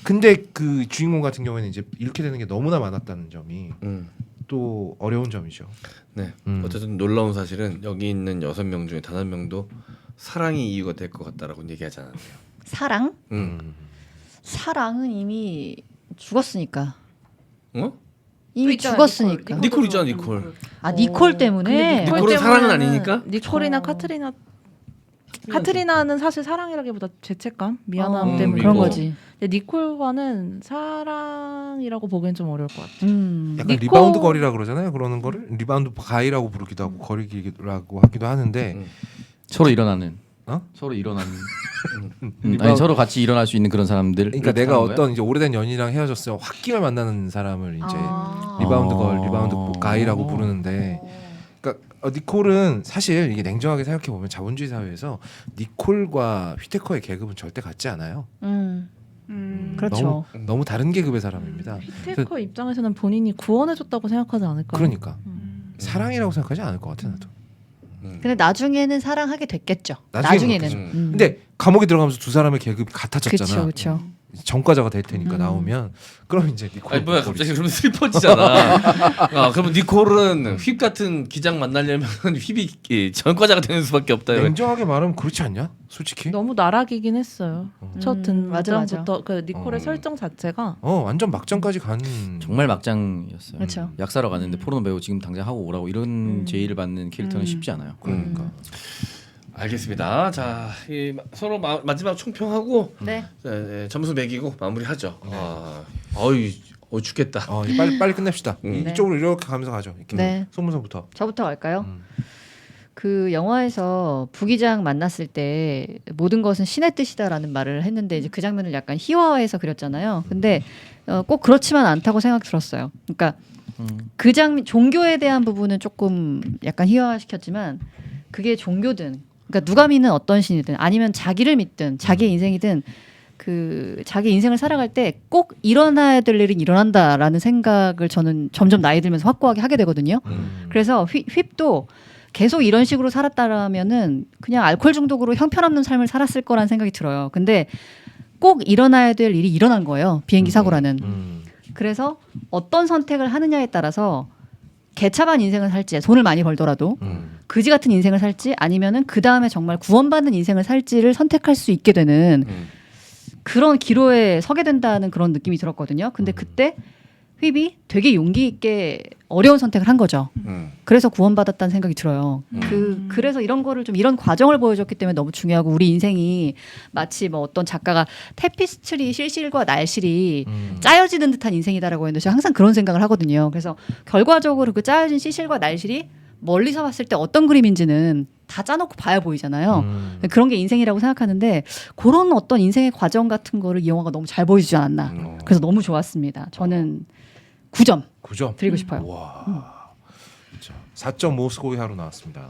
E: 근데 그 주인공 같은 경우에는 이제 이렇게 되는 게 너무나 많았다는 점이 또 어려운 점이죠.
A: 네. 어쨌든 놀라운 사실은 여기 있는 6명 중에 단 한 명도 사랑이 이유가 될 것 같다라고 얘기하지 않았네요.
B: 사랑? 사랑은 이미 죽었으니까.
A: 어?
B: 이미 죽었으니까.
A: 니콜 있잖아 니콜.
B: 아 니콜 때문에.
A: 니콜은 사랑은 아니니까?
C: 니콜이나 카트리나는 사실 사랑이라기보다 죄책감, 미안함 때문에
B: 그런 거지.
C: 근데 니콜과는 사랑이라고 보기엔 좀 어려울 것 같아.
E: 약간 리바운드 거리라 그러잖아요. 그러는 거를 리바운드 가이라고 부르기도 하고 거리기라고 하기도 하는데
D: 서로 일어나는 서로 일어나는 아니 서로 같이 일어날 수 있는 그런 사람들.
E: 그러니까 내가 어떤 이제 오래된 연인이랑 헤어졌어요. 홧김에 만나는 사람을 이제 리바운드 걸, 리바운드 가이라고 부르는데, 그러니까 니콜은 사실 이게 냉정하게 생각해 보면 자본주의 사회에서 니콜과 휘테커의 계급은 절대 같지 않아요.
B: 그렇죠.
E: 너무 다른 계급의 사람입니다.
C: 휘테커 입장에서는 본인이 구원해줬다고 생각하지 않을까?
E: 그러니까 사랑이라고 생각하지 않을 것 같아 나도.
B: 근데 나중에는 사랑하게 됐겠죠.
E: 나중에는
B: 나중에는.
E: 근데 감옥에 들어가면서 두 사람의 계급이 같아졌잖아.
B: 그렇죠.
E: 전과자가 될 테니까 나오면 그럼 이제 니콜.
A: 아니 뭐야 갑자기 그러면 슬퍼지잖아. 그러면 니콜은 휩 같은 기장 만나려면 휩이 전과자가 되는 수밖에 없다.
E: 냉정하게 말하면 그렇지 않냐? 솔직히.
C: 너무 나락이긴 했어요. 첫
B: 맞아.
C: 등장부터 그 니콜의 설정 자체가
E: 완전 막장까지 간.
D: 정말 막장이었어요.
B: 그렇죠.
D: 약사러 갔는데 포르노 배우 지금 당장 하고 오라고 이런 제의를 받는 캐릭터는 쉽지 않아요.
E: 그러니까.
A: 알겠습니다. 자, 서로 마지막 총평하고
B: 네.
A: 점수 매기고 마무리하죠. 죽겠다.
E: 빨리 끝냅시다. 이쪽으로 이렇게 가면서 가죠. 이렇게.
B: 네.
E: 손문서부터.
B: 저부터 갈까요? 그 영화에서 부기장 만났을 때 모든 것은 신의 뜻이다라는 말을 했는데 이제 그 장면을 약간 희화화해서 그렸잖아요. 근데 꼭 그렇지만 않다고 생각 들었어요. 그러니까 그 장면 종교에 대한 부분은 조금 약간 희화화시켰지만 그게 종교든 그러니까 누가 믿는 어떤 신이든 아니면 자기를 믿든 자기의 인생이든 그 자기 인생을 살아갈 때 꼭 일어나야 될 일은 일어난다라는 생각을 저는 점점 나이 들면서 확고하게 하게 되거든요. 그래서 휩도 계속 이런 식으로 살았다라면은 그냥 알코올 중독으로 형편없는 삶을 살았을 거라는 생각이 들어요. 근데 꼭 일어나야 될 일이 일어난 거예요. 비행기 사고라는. 그래서 어떤 선택을 하느냐에 따라서 개차반 인생을 살지 돈을 많이 벌더라도 그지 같은 인생을 살지 아니면은 그 다음에 정말 구원받는 인생을 살지를 선택할 수 있게 되는 그런 기로에 서게 된다는 그런 느낌이 들었거든요. 근데 그때 휩이 되게 용기 있게 어려운 선택을 한 거죠. 그래서 구원받았다는 생각이 들어요. 그래서 이런 거를 좀 이런 과정을 보여줬기 때문에 너무 중요하고 우리 인생이 마치 뭐 어떤 작가가 테피스트리 실실과 날실이 짜여지는 듯한 인생이다라고 했는데 저는 항상 그런 생각을 하거든요. 그래서 결과적으로 그 짜여진 실실과 날실이 멀리서 봤을 때 어떤 그림인지는 다 짜놓고 봐야 보이잖아요. 그런 게 인생이라고 생각하는데 그런 어떤 인생의 과정 같은 거를 이 영화가 너무 잘 보여주지 않았나. 그래서 너무 좋았습니다. 저는 9점
E: 9점
B: 드리고 싶어요.
E: 와. 4.5 스코이 하루 나왔습니다.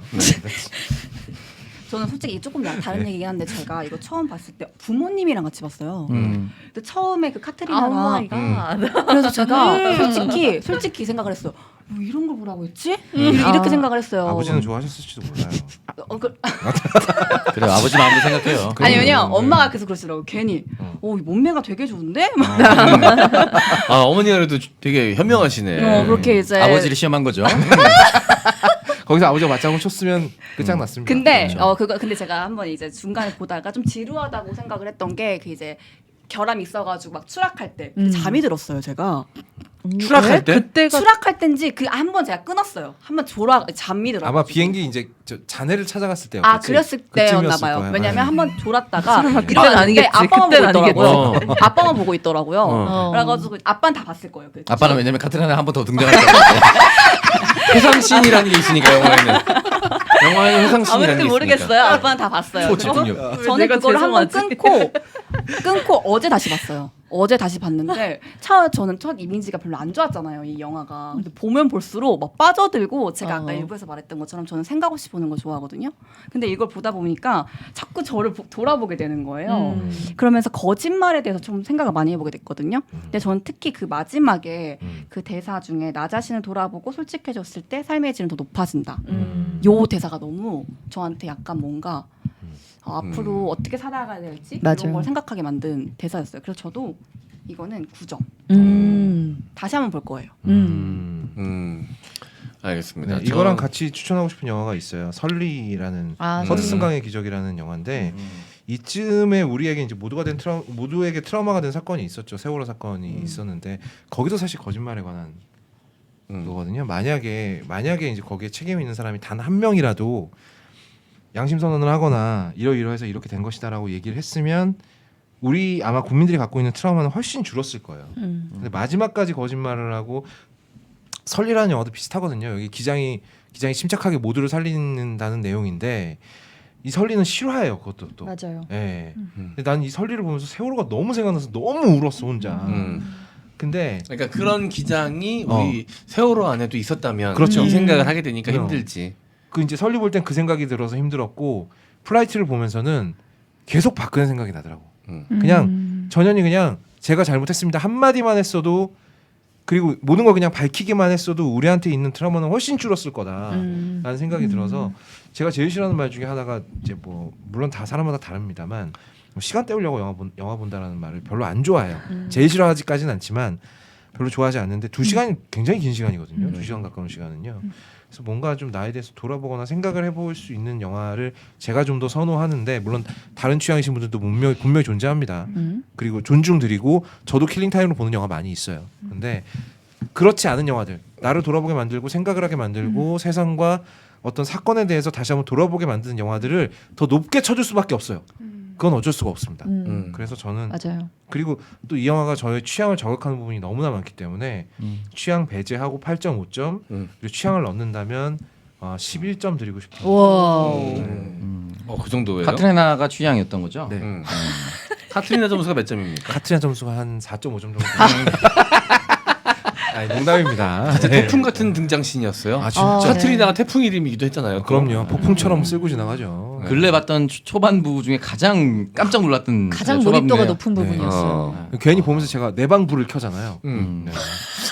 I: 저는 솔직히 조금 다른 얘기긴 한데 제가 이거 처음 봤을 때 부모님이랑 같이 봤어요. 근데 처음에 그 카트리나랑 그래서 제가 솔직히 생각을 했어요. 뭐 이런 걸 보라고 했지? 이렇게 생각을 했어요.
E: 아버지는 좋아하셨을지도 몰라요.
D: 그래 아버지 마음도 생각해요.
I: 아니면요 엄마가 계속 그러시더라고. 괜히 이 몸매가 되게 좋은데?
A: 어머니가 그래도 되게 현명하시네.
I: 그렇게 이제
D: 아버지를 시험한 거죠.
E: 거기서 아버지가 맞장구 쳤으면 끝장났습니다.
I: 근데
E: 그렇죠.
I: 근데 제가 한번 이제 중간에 보다가 좀 지루하다고 생각을 했던 게 그 이제 결함이 있어가지고 막 추락할 때 잠이 들었어요 제가.
A: 추락할 때?
C: 그때가
I: 추락할 때인지 그 한 번 제가 끊었어요. 한 번 잠이 들어.
E: 아마 비행기 이제 자네를 찾아갔을 때였겠지.
I: 아 그랬을 때였나
E: 그쯤이었을
I: 봐요.
E: 거예요.
I: 왜냐면 한 번 졸았다가
C: 그때는
I: 일어났는데
C: 아니겠지.
I: 아빠만 보고
C: 그때는
I: 있더라고요.
C: 아니겠지.
I: 아빠만 보고 있더라고요.
A: 어.
I: 그래가지고 아빠는 다 봤을 거예요. 그
D: 아빠는 왜냐면 카트리나 한 번 더 등장할 거예요.
A: 회상씬이라는 게 있으니까 영화에는 회상씬이라는 게
I: 아무튼
A: 있으니까.
I: 모르겠어요. 아빠는 다 봤어요.
A: 초집중력.
I: 그래서 저는
C: 내가
I: 그걸 한번
C: 죄송하지.
I: 끊고 어제 다시 봤어요. 어제 다시 봤는데 저는 첫 이미지가 별로 안 좋았잖아요. 이 영화가. 근데 보면 볼수록 막 빠져들고 제가 아까 일부에서 말했던 것처럼 저는 생각 없이 보는 거 좋아하거든요. 근데 이걸 보다 보니까 자꾸 저를 돌아보게 되는 거예요. 그러면서 거짓말에 대해서 좀 생각을 많이 해보게 됐거든요. 근데 저는 특히 그 마지막에 그 대사 중에 나 자신을 돌아보고 솔직해졌을 때 삶의 질은 더 높아진다. 요 대사가 너무 저한테 약간 뭔가 앞으로 어떻게 살아가야 될지
B: 맞아요.
I: 이런 걸 생각하게 만든 대사였어요. 그래서 저도 이거는 9점. 다시 한번 볼 거예요.
A: 알겠습니다.
E: 네, 이거랑 같이 추천하고 싶은 영화가 있어요. 설리라는 서디슨 강의 기적이라는 영화인데 이쯤에 우리에게 이제 모두에게 트라우마가 된 사건이 있었죠. 세월호 사건이 있었는데 거기도 사실 거짓말에 관한 거거든요. 만약에 이제 거기에 책임 있는 사람이 단 한 명이라도 양심 선언을 하거나 이러이러해서 이렇게 된 것이다라고 얘기를 했으면 우리 아마 국민들이 갖고 있는 트라우마는 훨씬 줄었을 거예요. 근데 마지막까지 거짓말을 하고 설리라는 영화도 비슷하거든요. 여기 기장이 침착하게 모두를 살린다는 내용인데 이 설리는 실화예요. 그것도 또.
B: 맞아요.
E: 예. 근데 난 이 설리를 보면서 세월호가 너무 생각나서 너무 울었어 혼자. 근데
A: 그러니까 그런 기장이 우리 세월호 안에도 있었다면
E: 그렇죠.
A: 이 생각을 하게 되니까
E: 그럼.
A: 힘들지.
E: 그 이제 설리 볼 땐 그 생각이 들어서 힘들었고 플라이트를 보면서는 계속 박근혜 생각이 나더라고. 그냥 전현이 그냥 제가 잘못했습니다 한마디만 했어도 그리고 모든 걸 그냥 밝히기만 했어도 우리한테 있는 트라우마는 훨씬 줄었을 거다라는 생각이 들어서 제가 제일 싫어하는 말 중에 하나가 이제 뭐 물론 다 사람마다 다릅니다만 시간 때우려고 영화 본다라는 말을 별로 안 좋아해요. 제일 싫어하지까지는 않지만 별로 좋아하지 않는데 2시간이 굉장히 긴 시간이거든요. 2시간 가까운 시간은요. 그래서 뭔가 좀 나에 대해서 돌아보거나 생각을 해볼 수 있는 영화를 제가 좀 더 선호하는데 물론 다른 취향이신 분들도 분명히 존재합니다. 그리고 존중드리고 저도 킬링타임으로 보는 영화 많이 있어요. 근데 그렇지 않은 영화들 나를 돌아보게 만들고 생각을 하게 만들고 세상과 어떤 사건에 대해서 다시 한번 돌아보게 만드는 영화들을 더 높게 쳐줄 수밖에 없어요. 그건 어쩔 수가 없습니다. 그래서 저는
B: 맞아요.
E: 그리고 또 이 영화가 저의 취향을 저격하는 부분이 너무나 많기 때문에 취향 배제하고 8.5점 그리고 취향을 넣는다면 11점 드리고 싶어요.
B: 와.
A: 그 정도예요?
D: 카트리나가 취향이었던 거죠?
E: 네.
A: 카트리나 점수가 몇 점입니까?
E: 카트리나 점수가 한 4.5점 정도. 아니, 농담입니다.
A: 진짜 태풍 같은 등장신이었어요.
E: 아 진짜.
A: 카트리나가 태풍 이름이기도 했잖아요.
E: 그럼요. 폭풍처럼 쓸고 지나가죠.
D: 근래 봤던 초반부 중에 가장 깜짝 놀랐던
B: 가장
D: 초반부네요.
B: 몰입도가 높은 부분이었어요.
E: 괜히 보면서 제가 내 방 불을 켜잖아요.
D: 네.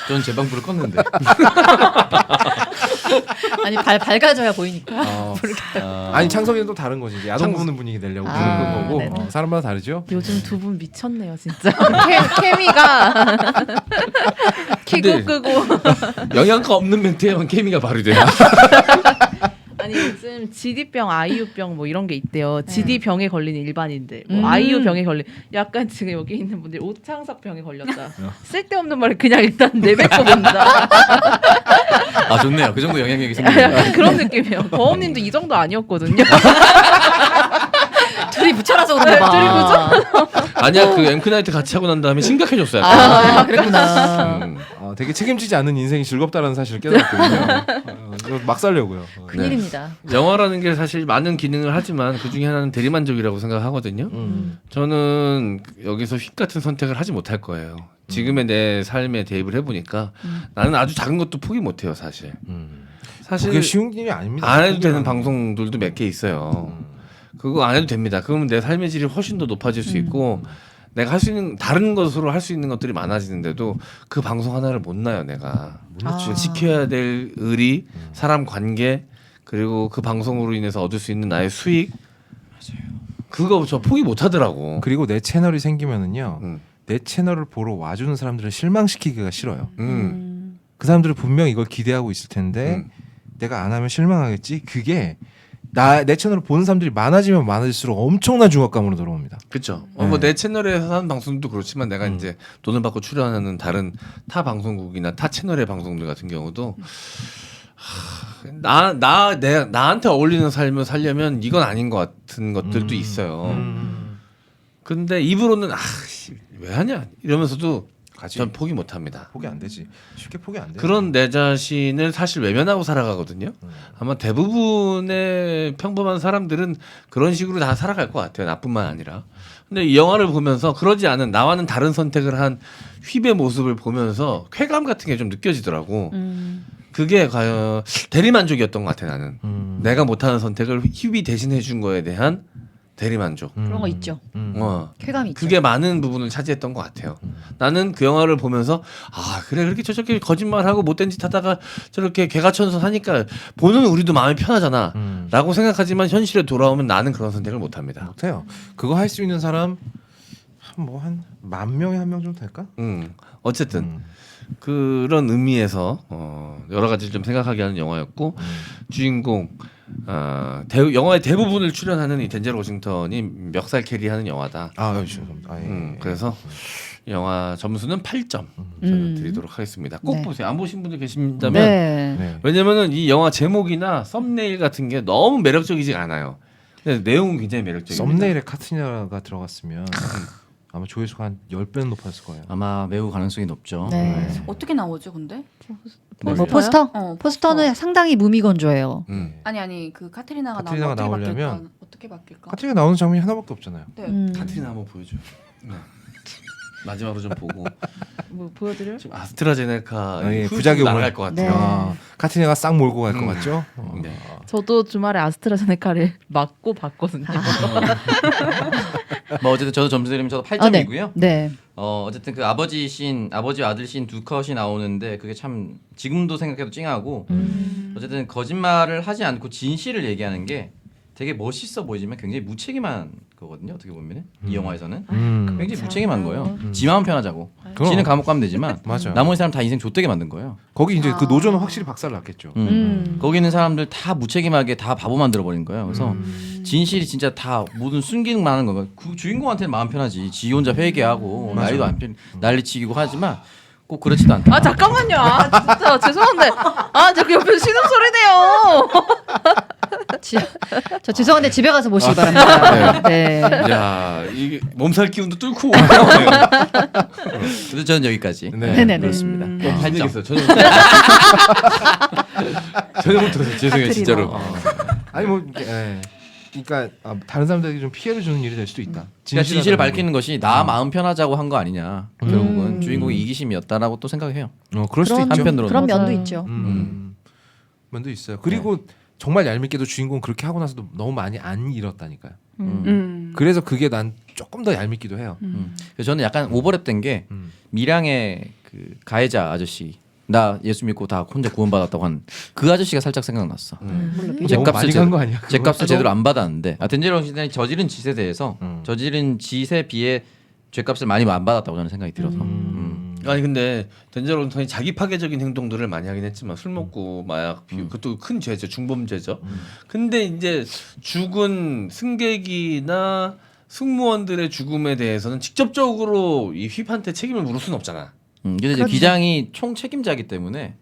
D: 전 제 방불을 껐는데.
B: 아니 밝아져야 보이니까.
E: 아니 창석이는 또 다른 거지. 이제 야동 보는 분위기 내려고 부른 거고
B: 네네.
E: 사람마다 다르죠.
C: 요즘 두 분 미쳤네요 진짜. 케미가 키고 끄고.
A: 영양가 없는 멘트에만 케미가 발휘돼요.
C: 아니 요즘 GD병, 아이유병 뭐 이런 게 있대요. GD병에 걸리는 일반인들, 뭐 아이유병에 걸린 약간 지금 여기 있는 분들 오창석 병에 걸렸다. 쓸데없는 말을 그냥 일단 내뱉고 본다.
D: 아 좋네요. 그 정도 영향력이 생기네요.
C: 약간 그런 느낌이에요. 거업님도 이 정도 아니었거든요.
B: 둘이 붙여놔서 그런가 봐.
A: 아니야 그 앵크나이트 같이 하고 난 다음에 심각해졌어요.
B: 그랬구나.
E: 되게 책임지지 않는 인생이 즐겁다라는 사실을 깨달았거든요. 막 살려고요.
B: 큰일입니다.
A: 영화라는 게 사실 많은 기능을 하지만 그 중에 하나는 대리만족이라고 생각하거든요. 저는 여기서 휙 같은 선택을 하지 못할 거예요. 지금의 내 삶에 대입을 해보니까 나는 아주 작은 것도 포기 못해요 사실. 사실
E: 그게 쉬운 일이 아닙니다.
A: 안 해도 되는 방송들도 몇 개 있어요. 그거 안 해도 됩니다. 그러면 내 삶의 질이 훨씬 더 높아질 수 있고 내가 할 수 있는 다른 것으로 할 수 있는 것들이 많아지는데도 그 방송 하나를 못 놔요 내가. 지켜야 될 의리, 사람 관계 그리고 그 방송으로 인해서 얻을 수 있는 나의 수익. 맞아요. 그거 저 포기 못 하더라고.
E: 그리고 내 채널이 생기면은요. 내 채널을 보러 와주는 사람들을 실망시키기가 싫어요. 그 사람들은 분명 이걸 기대하고 있을 텐데 내가 안 하면 실망하겠지. 그게 내 채널을 보는 사람들이 많아지면 많아질수록 엄청난 중압감으로 들어옵니다.
A: 그렇죠.
E: 네.
A: 뭐 내 채널에서 하는 방송도 그렇지만 내가 이제 돈을 받고 출연하는 다른 타 방송국이나 타 채널의 방송들 같은 경우도 나한테 어울리는 삶을 살려면 이건 아닌 것 같은 것들도 있어요. 근데 입으로는 왜 하냐 이러면서도
E: 가지.
A: 전 포기 못 합니다.
E: 포기 안 되지. 쉽게 포기 안 돼.
A: 그런 내 자신을 사실 외면하고 살아가거든요. 아마 대부분의 평범한 사람들은 그런 식으로 다 살아갈 것 같아요. 나뿐만 아니라. 근데 이 영화를 보면서 그러지 않은 나와는 다른 선택을 한 휘의 모습을 보면서 쾌감 같은 게 좀 느껴지더라고. 그게 과연 대리만족이었던 것 같아 나는. 내가 못하는 선택을 휘이 대신해 준 거에 대한 대리만족.
B: 그런 거 있죠. 쾌감이 있죠.
A: 그게 많은 부분을 차지했던 것 같아요. 나는 그 영화를 보면서 그래 그렇게 저렇게 거짓말하고 못된 짓 하다가 저렇게 개가천선 하니까 보는 우리도 마음이 편하잖아 라고 생각하지만 현실에 돌아오면 나는 그런 선택을 못합니다.
E: 못해요. 그거 할 수 있는 사람 한 10,000명에 1명 정도 될까?
A: 어쨌든 그런 의미에서 여러 가지를 좀 생각하게 하는 영화였고 주인공 영화의 대부분을 출연하는 이 덴젤 워싱턴이 멱살 캐리하는 영화다. 그래서 영화 점수는 8점 저는 드리도록 하겠습니다. 꼭
B: 네.
A: 보세요. 안 보신 분들 계신다면
B: 네.
A: 왜냐면은 이 영화 제목이나 썸네일 같은 게 너무 매력적이지 않아요. 근데 내용은 굉장히 매력적입니다.
E: 썸네일에 카트리나가 들어갔으면 아마 조회수가 한 10배는 높았을 거예요.
D: 아마 매우 가능성이 높죠.
B: 네.
I: 어떻게 나오죠, 근데?
B: 뭐 포스터?
I: 어,
B: 포스터는 상당히 무미건조해요.
I: 아니 그 카트리나가
E: 카트리나가
I: 나오면 어떻게
E: 나오려면
I: 바뀔까? 어떻게 바뀔까?
E: 카트리나 나오는 장면이 하나밖에 없잖아요.
I: 네.
A: 카트리나 한번 보여줘요. 네. 마지막으로 좀 보고
C: 뭐 보여드려?
A: 지금 아스트라제네카
E: 예,
A: 후유증
E: 부작용을-
A: 나갈 것 같아요.
B: 네.
E: 카트리나가 싹 몰고 갈 것 같죠?
A: 네.
C: 저도 주말에 아스트라제네카를 맞고 봤거든요.
D: 뭐 어쨌든 저도 점수 드리면 저도
B: 아, 네.
D: 8점이고요.
B: 네.
D: 어쨌든 그 아버지와 아들 씬 두 컷이 나오는데 그게 참 지금도 생각해도 찡하고 어쨌든 거짓말을 하지 않고 진실을 얘기하는 게 되게 멋있어 보이지만 굉장히 무책임한 거거든요. 어떻게 보면은 이 영화에서는 굉장히 무책임한 거예요. 지 마음 편하자고.
E: 그럼.
D: 지는 감옥 가면 되지만
E: 맞아요.
D: 나머지 사람 다 인생 좆되게 만든 거예요.
E: 거기 이제 그 노조는 확실히 박살 났겠죠.
D: 거기 있는 사람들 다 무책임하게 다 바보 만들어 버린 거예요. 그래서 진실이 진짜 다 모든 순기능만 하는 거예요. 그 주인공한테는 마음 편하지. 지 혼자 회개하고 나이도 안 편, 난리치기고 하지만 꼭 그렇지도 않다.
C: 아 잠깐만요. 진짜 죄송한데 자꾸 옆에서 신음 소리네요.
B: 저 죄송한데 집에 가서 보시기 바랍니다. 네.
A: 야 이게 몸살 기운도 뚫고 오네요.
D: 그래서 저는 여기까지.
B: 네네네.
D: 그렇습니다.
A: 무슨
D: 8점.
A: 얘기 있어요? 전혀 못 들었어요. 죄송해요 진짜로.
E: 아니 뭐 그러니까 다른 사람들에게 좀 피해를 주는 일이 될 수도 있다.
D: 그러니까 진실을 밝히는 것이 나 마음 편하자고 한 거 아니냐. 결국은 주인공이 이기심이었다라고 또 생각해요.
E: 그럴 수도 있죠.
D: 한편으로는.
B: 그런 면도
C: 맞아요.
B: 있죠.
E: 면도 있어요. 그리고 정말 얄밉게도 주인공 그렇게 하고 나서도 너무 많이 안 잃었다니까요. 그래서 그게 난 조금 더 얄밉기도 해요.
D: 그래서 저는 약간 오버랩된 게 밀양의 그 가해자 아저씨 나 예수 믿고 다 혼자 구원받았다고 한 그 아저씨가 살짝 생각났어.
E: 너무 많이 간 거 아니야?
D: 죗값을 제대로 안 받았는데 덴젤 워싱턴이 저지른 짓에 대해서 저지른 짓에 비해 죗값을 많이 안 받았다고 저는 생각이 들어서.
A: 아니 근데 덴젤 워싱턴이 자기 파괴적인 행동들을 많이 하긴 했지만 술 먹고 마약 피우 그것도 큰 죄죠. 중범죄죠. 근데 이제 죽은 승객이나 승무원들의 죽음에 대해서는 직접적으로 이 휘한테 책임을 물을 수는 없잖아.
D: 근데 이제 기장이 총 책임자이기 때문에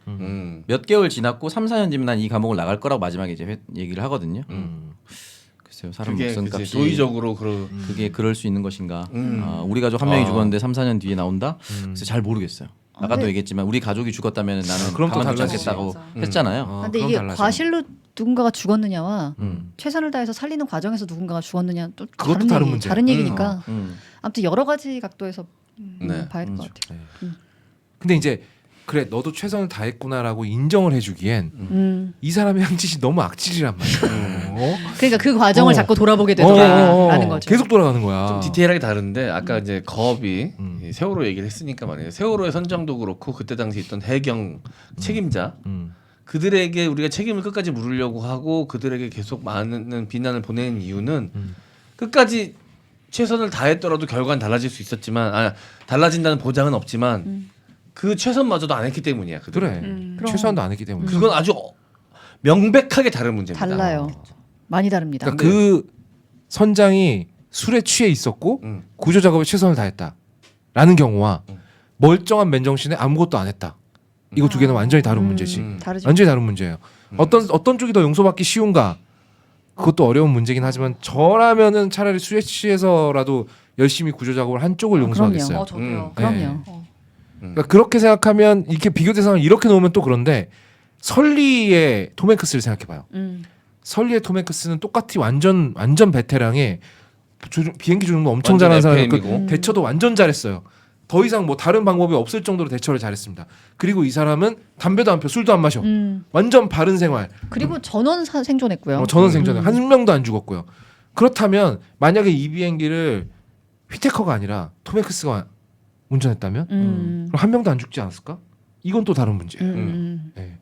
D: 몇 개월 지났고 3, 4년 뒤면 난 이 감옥을 나갈 거라고 마지막에 이제 얘기를 하거든요. 글쎄요, 사람
A: 그게
D: 목숨값이
A: 도의적으로
D: 그게 그럴 수 있는 것인가? 우리 가족 한 명이 죽었는데 3, 4년 뒤에 나온다? 그래서 잘 모르겠어요. 아까도
B: 네.
D: 얘기했지만 우리 가족이 죽었다면 나는
E: 그럼 또
D: 가만두지
E: 달라지지.
D: 않겠다고 했잖아요.
B: 근데
E: 그럼
B: 이게
E: 달라져.
B: 과실로 누군가가 죽었느냐와 최선을 다해서 살리는 과정에서 누군가가 죽었느냐 또
E: 그것도 다른 문제야.
B: 다른 얘기니까
D: 음.
B: 아무튼 여러 가지 각도에서
A: 네.
B: 봐야 될 것 같아요.
E: 근데 이제 그래 너도 최선을 다했구나라고 인정을 해주기엔 이 사람의 한 짓이 너무 악질이란 말이야.
B: 그러니까 그 과정을 자꾸 돌아보게 되더라라는 거죠.
E: 계속 돌아가는 거야.
A: 좀 디테일하게 다른데 아까 이제 거업이 이 세월호 얘기를 했으니까 말이에요. 세월호의 선장도 그렇고 그때 당시 있던 해경 책임자 그들에게 우리가 책임을 끝까지 물으려고 하고 그들에게 계속 많은 비난을 보내는 이유는 끝까지 최선을 다했더라도 결과는 달라질 수 있었지만 달라진다는 보장은 없지만 그 최선마저도 안 했기 때문이야. 그들은.
E: 그래 최소한도 안 했기 때문에.
A: 그건 아주 명백하게 다른 문제입니다.
B: 달라요. 많이 다릅니다.
E: 그러니까 그 선장이 술에 취해 있었고 구조 작업에 최선을 다했다라는 경우와 멀쩡한 맨정신에 아무것도 안 했다. 이거 두 개는 완전히 다른 문제지.
B: 다르죠.
E: 완전히 다른 문제예요. 어떤 쪽이 더 용서받기 쉬운가? 그것도 어려운 문제긴 하지만 저라면은 차라리 술에 취해서라도 열심히 구조 작업을 한 쪽을 용서하겠어요.
I: 저도요.
B: 그럼요.
E: 그러니까 그렇게 생각하면 이렇게 비교 대상을 이렇게 놓으면 또 그런데 설리의 톰 행크스를 생각해봐요. 설리의 톰 행크스는 똑같이 완전 베테랑에 비행기 조종도 엄청
A: 완전
E: 잘하는 사람이고
A: FM이고.
E: 대처도 완전 잘했어요. 더 이상 뭐 다른 방법이 없을 정도로 대처를 잘했습니다. 그리고 이 사람은 담배도 안 펴, 술도 안 마셔. 완전 바른 생활.
B: 그리고 전원 생존했고요.
E: 전원 생존에 한 명도 안 죽었고요. 그렇다면 만약에 이 비행기를 휘테커가 아니라 톰 행크스가 운전했다면 그럼 한 명도 안 죽지 않았을까? 이건 또 다른 문제예요. 네.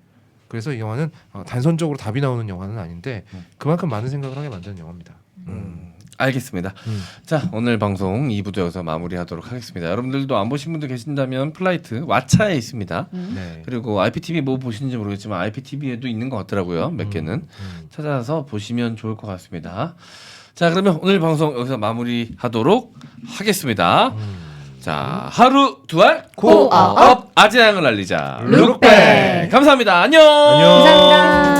E: 그래서 이 영화는 단선적으로 답이 나오는 영화는 아닌데 그만큼 많은 생각을 하게 만드는 영화입니다.
A: 알겠습니다. 자, 오늘 방송 2부도 여기서 마무리하도록 하겠습니다. 여러분들도 안 보신 분들 계신다면 플라이트 왓챠에 있습니다.
E: 네.
A: 그리고 IPTV 뭐 보시는지 모르겠지만 IPTV에도 있는 것 같더라고요. 몇 개는 찾아서 보시면 좋을 것 같습니다. 자, 그러면 오늘 방송 여기서 마무리하도록 하겠습니다. 자, 하루 두알 코어업 아재양을 알리자
B: 룩백.
A: 감사합니다. 안녕.
E: 안녕.
B: 감사합니다.